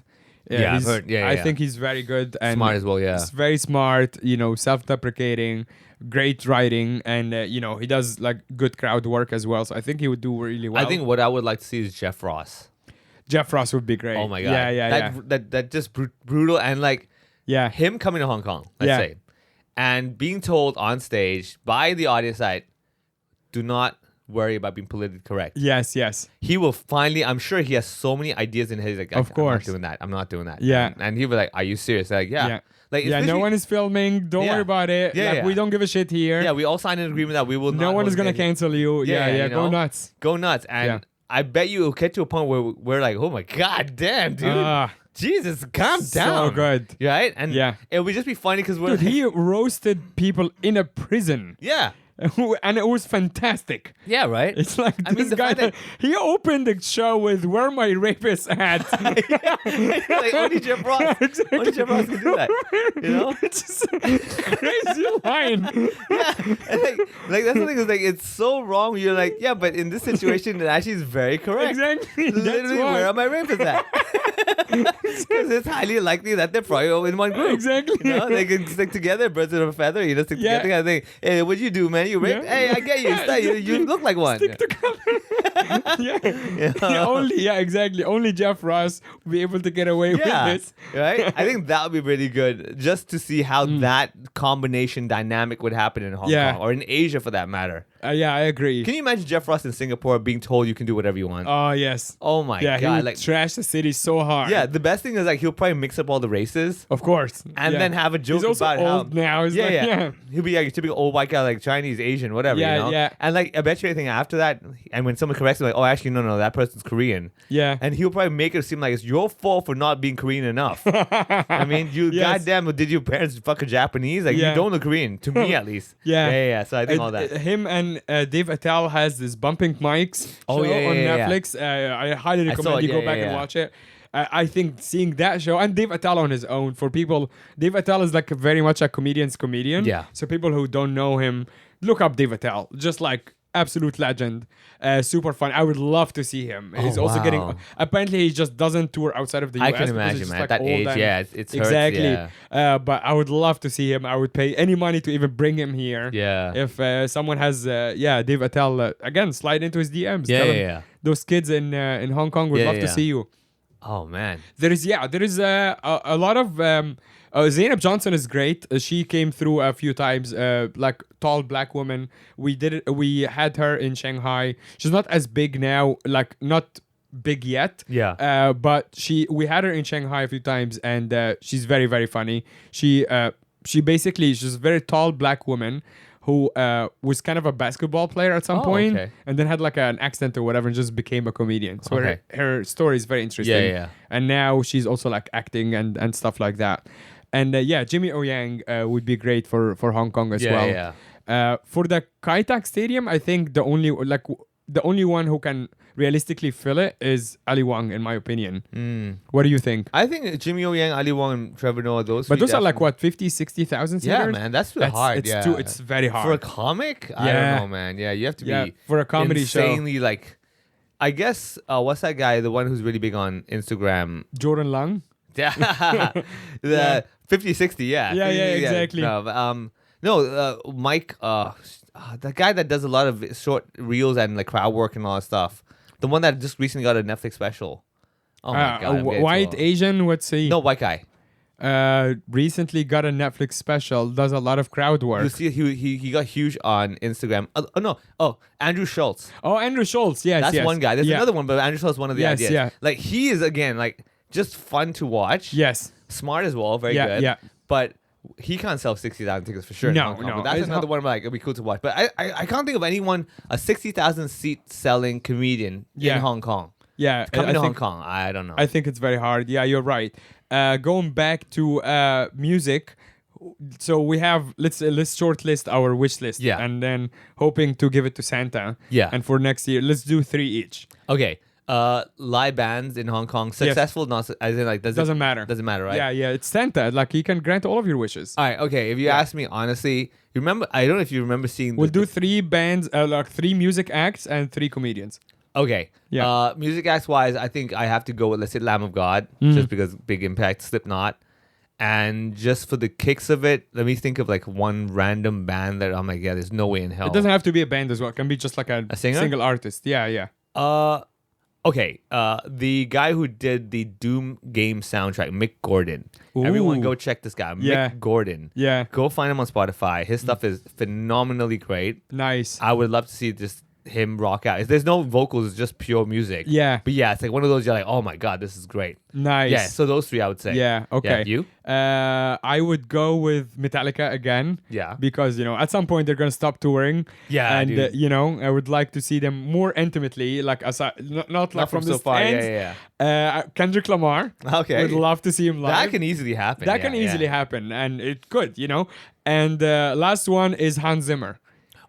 Yeah, I've he's- heard- yeah, I yeah. think he's very good and Smart as well, yeah. He's very smart. Self-deprecating, great writing, and he does like good crowd work as well. So I think he would do really well. I think what I would like to see is Jeff Ross. Jeff Ross would be great. Oh my god, Yeah. that just brutal and like Yeah. him coming to Hong Kong, let's Yeah. say, and being told on stage by the audience side, do not worry about being politically correct. Yes. He will finally, I'm sure he has so many ideas in his head. Like, Of course. I'm not doing that. Yeah. And he'll be like, are you serious? Like, yeah. Yeah. Like, Yeah, no especially- one is filming. Don't Yeah. worry about it. Yeah, Like, yeah. we don't give a shit here. Yeah, we all signed an agreement that we will not. No one is hold gonna any- cancel you. Yeah. you Go know? nuts. Go nuts. And Yeah. I bet you it'll get to a point where we're like, oh my God, damn, dude. Ah. Jesus, calm So down. good. Right? And Yeah. it would just be funny because we're Dude, he roasted people in a prison. yeah. And it was fantastic. Yeah, right? It's like I mean, this the guy. fact that- He opened the show with "Where my rapist at." like, only Jeff Ross. Only Jeff Ross can do that. You know? It's just a crazy line. Yeah. And like that's the thing is like it's so wrong. You're like, yeah, but in this situation it actually is very correct. Exactly. That's Literally, why. where are my rapists at? Because it's highly likely that they're probably all in one group. Exactly. You know, they can stick together, birds of a feather. You just stick Yeah. together. Kind of thing. Hey, what'd you do, man? You raped? Yeah. Hey, I get you. You look like one. Stick together. Exactly. Only Jeff Ross will be able to get away with this. Right? I think that would be really good just to see how that combination dynamic would happen in Hong Yeah. Kong or in Asia for that matter. Yeah, I agree. Can you imagine Jeff Ross in Singapore being told you can do whatever you want? Oh yes. Oh my Yeah, he God. would Like, trash the city so hard. yeah, the best thing is like he'll probably mix up all the races Of course. and Yeah. then have a joke He's also about old how. now. He's Yeah, like, yeah. He'll be like a typical old white guy, like Chinese, Asian, whatever. Yeah, you know? yeah. And like, I bet you anything after that, and when someone corrects him, like, oh, actually, no, that person's Korean. Yeah. And he'll probably make it seem like it's your fault for not being Korean enough. I mean, you Yes. goddamn, did your parents fucking Japanese? Like, Yeah. you don't look Korean, to me at least. Yeah. Yeah. So I think all that. Him and Dave Attell has this Bumping Mics Oh, show yeah, on yeah, yeah. Netflix. I highly saw recommend it, you go yeah, back yeah, and yeah. watch it. I think seeing that show and Dave Attell on his own for people. Dave Attell is like very much a comedian's comedian. Yeah. So people who don't know him, look up Dave Attell. Just like absolute legend. Super fun. I would love to see him. He's also getting. wow. Apparently, he just doesn't tour outside of the US. I can because imagine, he's just, man. like, At that old age, and- yeah, it's hurts, exactly. yeah. But I would love to see him. I would pay any money to even bring him here. Yeah. If someone has, Dave Attell, again, slide into his DMs. Yeah, Tell yeah, him, yeah. Those kids in Hong Kong would Yeah, love to yeah. see you. Oh, man. There is a lot of Zainab Johnson is great. She came through a few times, like tall black woman. We had her in Shanghai. She's not as big now, like not big yet. Yeah. But we had her in Shanghai a few times, and she's very very funny. She's a very tall black woman who was kind of a basketball player at some point, okay. and then had like an accident or whatever and just became a comedian. So her story is very interesting. Yeah. And now she's also like acting and stuff like that. And Jimmy O Yang would be great for Hong Kong as well. For the Kai Tak Stadium, I think the only one who can realistically fill it is Ali Wong, in my opinion. What do you think? I think Jimmy O Yang, Ali Wong, and Trevor Noah, but those are like what, 50, 60,000 Yeah, man, that's hard. It's very hard for a comic. I don't know, man. Yeah, you have to be for a comedy insanely show. like. I guess what's that guy? The one who's really big on Instagram. Jordan Lang. Yeah, the 50-60. Yeah, Yeah, exactly. No, but, Mike. The guy that does a lot of short reels and like crowd work and all that stuff. The one that just recently got a Netflix special. Oh my god! White Asian. What's he? No, white guy. Recently got a Netflix special. Does a lot of crowd work. You see, he got huge on Instagram. Andrew Schultz. Oh, Andrew Schultz. Yes, That's one guy. There's another one, but Andrew Schultz is one of the Yes, ideas. yeah. Like he is again like just fun to watch. Yes. Smart as well. Very good. Yeah. But he can't sell 60,000 tickets for sure. No. But that's another one where like it'd be cool to watch. But I can't think of anyone a 60,000 seat selling comedian in Hong Kong. Yeah, Coming to Hong Kong, I don't know. I think it's very hard. Yeah, you're right. Going back to music, so we have let's shortlist our wish list. Yeah. And then hoping to give it to Santa. Yeah. And for next year, let's do 3 each. Okay. Live bands in Hong Kong, successful, not as in like Doesn't matter. Doesn't matter, right? Yeah. It's Santa. Like he can grant all of your wishes. All right. Okay. If you ask me honestly, you remember? I don't know if you remember seeing. We'll do 3 bands, like 3 music acts and 3 comedians. Okay. Yeah. Music acts wise, I think I have to go with, let's say, Lamb of God, just because big impact, Slipknot. And just for the kicks of it, let me think of like one random band that I'm like, yeah, there's no way in hell. It doesn't have to be a band as well. It can be just like a singer? single artist. Yeah. Okay. The guy who did the Doom game soundtrack, Mick Gordon. Ooh. Everyone go check this guy, Yeah. Mick Gordon. Yeah. Go find him on Spotify. His stuff is phenomenally great. Nice. I would love to see just him rock out. There's no vocals, it's just pure music. Yeah. But yeah, it's like one of those you're like, oh my god, this is great. Nice. Yeah, so those 3 I would say. Yeah, okay. Yeah, you? I would go with Metallica again. Yeah. Because, at some point they're going to stop touring. Yeah, and, dude. I would like to see them more intimately, like, not like from so the far. stands. Yeah. Kendrick Lamar. Okay. Would love to see him live. That can easily happen. That can easily happen, and it could, And last one is Hans Zimmer.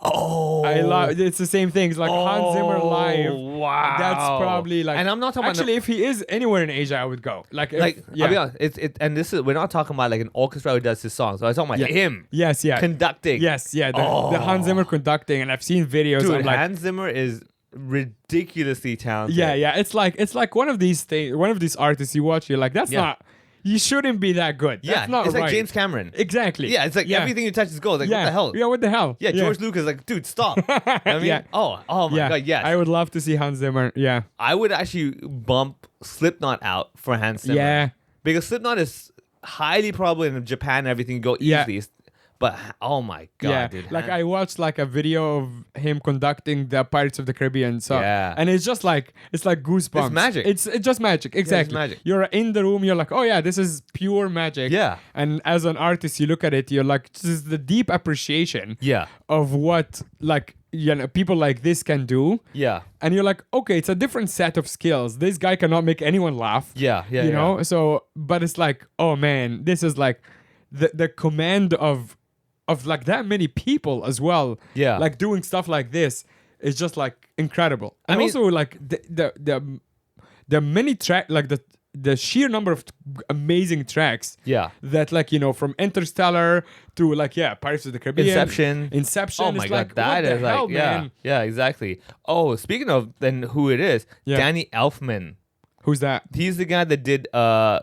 Oh, I love. It's the same thing. It's like Hans Zimmer live. Wow, That's probably like. And I'm not talking actually, if he is anywhere in Asia, I would go. I'll be honest. And this is we're not talking about like an orchestra who does his songs. So I'm talking about him. Yes, yeah. Conducting. Yes, yeah. The Hans Zimmer conducting, and I've seen videos. Dude, of like, Hans Zimmer is ridiculously talented. Yeah. It's like one of these things. One of these artists you watch, you're like, that's not. You shouldn't be that good. Yeah, That's not it's right. like James Cameron. Exactly. Yeah, it's like everything you touch is gold. Like, what the hell? Yeah, what the hell? Yeah, George Lucas is like, dude, stop. You know what I mean? Yeah. Oh my god, yes. I would love to see Hans Zimmer. Yeah. I would actually bump Slipknot out for Hans Zimmer. Yeah. Because Slipknot is highly probable in Japan and everything go easily. But oh my god, dude. Like I watched like a video of him conducting the Pirates of the Caribbean song. Yeah. And it's just like goosebumps. It's magic. It's just magic. Exactly. magic. You're in the room, you're like, oh yeah, this is pure magic. Yeah. And as an artist, you look at it, you're like, this is the deep appreciation of what like people like this can do. Yeah. And you're like, okay, it's a different set of skills. This guy cannot make anyone laugh. Yeah. You know? So but it's like, oh man, this is like the command of like that many people as well. Yeah. Like doing stuff like this is just like incredible. And I mean, also like the many track, like the sheer number of amazing tracks. Yeah. That like, from Interstellar to like, Pirates of the Caribbean. Inception. Oh my is god, like, that what is the like, hell, man? Yeah, exactly. Oh, speaking of then who it is, Danny Elfman. Who's that? He's the guy that did the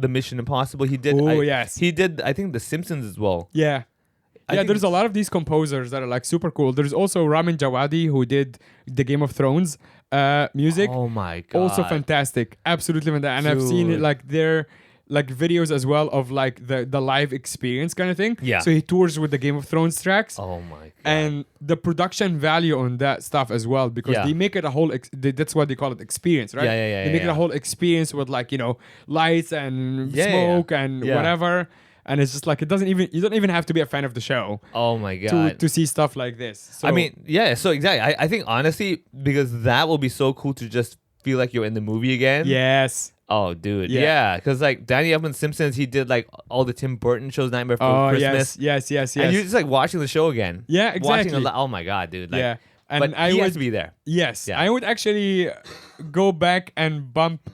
Mission Impossible. He did. Yes. He did. I think The Simpsons as well. Yeah. There's a lot of these composers that are like super cool. There's also Ramin Djawadi who did the Game of Thrones music. Oh my god. Also fantastic. Absolutely fantastic. And I've seen it like their like videos as well of like the live experience kind of thing. Yeah. So he tours with the Game of Thrones tracks. Oh my god. And the production value on that stuff as well, because they make it a whole that's what they call it, experience, right? Yeah. They make it a whole experience with like, lights and smoke and whatever. And it's just like you don't even have to be a fan of the show. Oh my God. To see stuff like this. So, I mean, yeah, so exactly. I think honestly, because that will be so cool to just feel like you're in the movie again. Yes. Oh, dude. Yeah. Because like Danny Elfman Simpsons, he did like all the Tim Burton shows, Nightmare Before Christmas. Yes. And you're just like watching the show again. Yeah, exactly. Oh my God, dude. Like, yeah. And but he has to be there. Yes. Yeah. I would actually go back and bump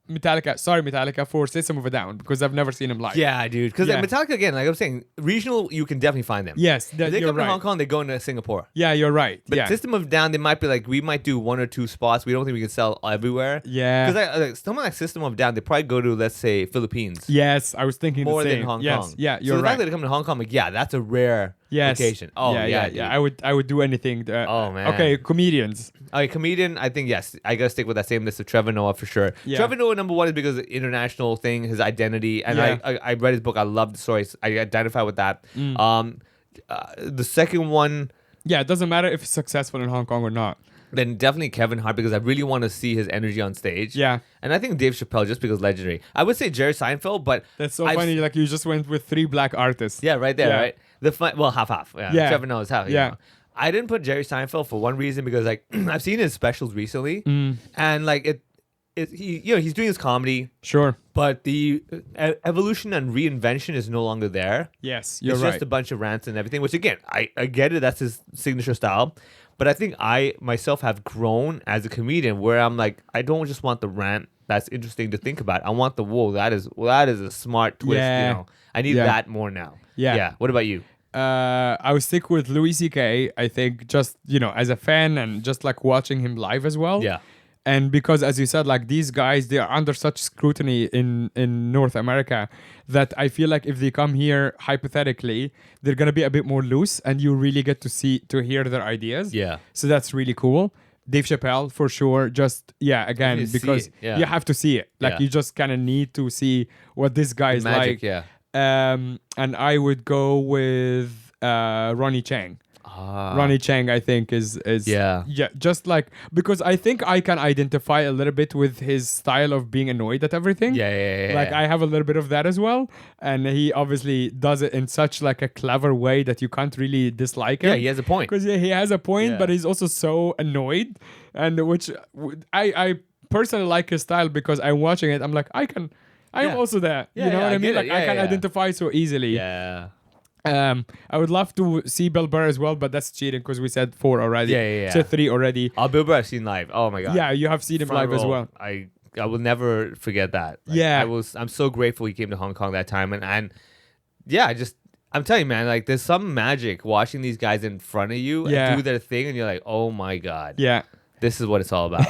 Metallica for System of a Down because I've never seen him live. Yeah, dude. Because Yeah. Metallica, again, like I'm saying, regional, you can definitely find them. Yes, If they you're come to right. Hong Kong, they go into Singapore. Yeah, you're right. But yeah. System of Down, they might be like, we might do 1 or 2 spots. We don't think we can sell everywhere. Yeah. Because like, someone like System of Down, they probably go to, let's say, Philippines. Yes, I was thinking More the same. than Hong yes. Kong. Yeah, so you're the fact right. that they come to Hong Kong, like, yeah, that's a rare occasion. Oh, yeah. Dude. I would do anything. Oh, man. Okay, comedians. Okay, comedian, I think, yes. I got to stick with that same list of Trevor Noah for sure. Yeah. Trevor Noah, number 1, is because of the international thing, his identity. And Yeah. I read his book. I love the stories. I identify with that. Mm. The second one, Yeah, it doesn't matter if it's successful in Hong Kong or not. then definitely Kevin Hart, because I really want to see his energy on stage. Yeah. And I think Dave Chappelle, just because legendary. I would say Jerry Seinfeld, but That's so I've- funny. Like you just went with 3 black artists. Yeah, right there, Yeah. right? Half. Yeah. Yeah. Trevor Noah's half. Yeah. Know. I didn't put Jerry Seinfeld for one reason, because like I've seen his specials recently, and like he's doing his comedy, Sure. but the evolution and reinvention is no longer there. Yes, you're It's right. just a bunch of rants and everything, which again, I get it. That's his signature style. But I think I myself have grown as a comedian, where I'm like, I don't just want the rant that's interesting to think about. I want the that is a smart twist. Yeah. You know, I need Yeah. that more now. Yeah. What about you? I would stick with Louis C.K. I think just, as a fan and just like watching him live as well. Yeah. And because, as you said, like these guys, they are under such scrutiny in North America that I feel like if they come here, hypothetically, they're going to be a bit more loose and you really get to hear their ideas. Yeah. So that's really cool. Dave Chappelle, for sure. Just, again, You see because it, yeah. you have to see it. Like Yeah. you just kind of need to see what this guy is Magic, like. yeah. And I would go with Ronnie Chang. Ronnie Chang, I think, is just like, because I think I can identify a little bit with his style of being annoyed at everything. Yeah. Like I have a little bit of that as well, and he obviously does it in such like a clever way that you can't really dislike him. Yeah, he has a point. Because he has a point, Yeah. but he's also so annoyed, and which I personally like his style because I'm watching it. I'm like, I'm Yeah. also there. Yeah, You know yeah, what I I mean? get Like it. I Yeah, can yeah. identify so easily. Yeah. I would love to see Bill Burr as well, but that's cheating because we said 4 already. Yeah. Said 3 already. Bill Burr I've seen live. Oh my god. Yeah, you have seen him Front live as row. well. I will never forget that. Like, Yeah. I'm so grateful he came to Hong Kong that time, and yeah, I'm telling you, man, like there's some magic watching these guys in front of you Yeah. and do their thing, and you're like, oh my god, Yeah. this is what it's all about.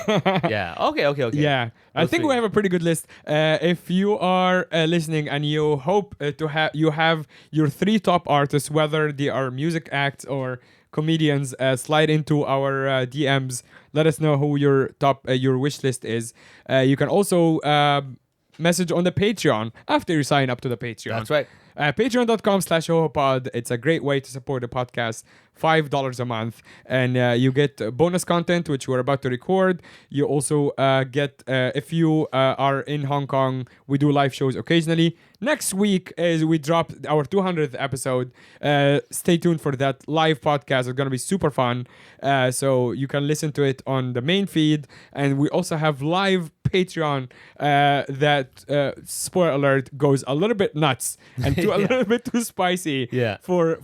Yeah. Okay. Yeah, I Those think three. we have a pretty good list. If you are listening and you hope to have your 3 top artists, whether they are music acts or comedians, slide into our DMs. Let us know who your wish list is. You can also message on the Patreon after you sign up to the Patreon. That's right. Patreon.com/HoHoPod. It's a great way to support the podcast. $5 a month, and you get bonus content, which we're about to record. You also get, if you are in Hong Kong, we do live shows occasionally. Next week is we drop our 200th episode. Stay tuned for that live podcast. It's going to be super fun. So you can listen to it on the main feed. And we also have live Patreon that, spoiler alert, goes a little bit nuts and a little bit too spicy for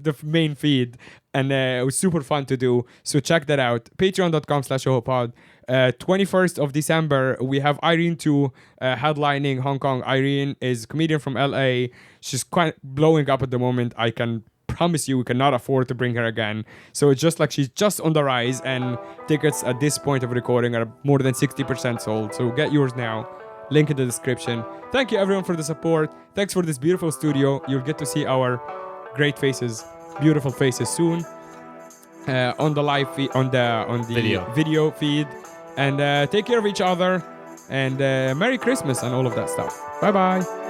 the main feed. And it was super fun to do. So check that out. Patreon.com/HoHoPod. 21st of December, we have Irene 2 headlining Hong Kong. Irene is a comedian from LA. She's quite blowing up at the moment. I can promise you we cannot afford to bring her again. So it's just like she's just on the rise, and tickets at this point of recording are more than 60% sold. So get yours now. Link in the description. Thank you everyone for the support. Thanks for this beautiful studio. You'll get to see our great faces, beautiful faces soon on the live feed, on the video feed. And take care of each other, and Merry Christmas and all of that stuff. Bye bye.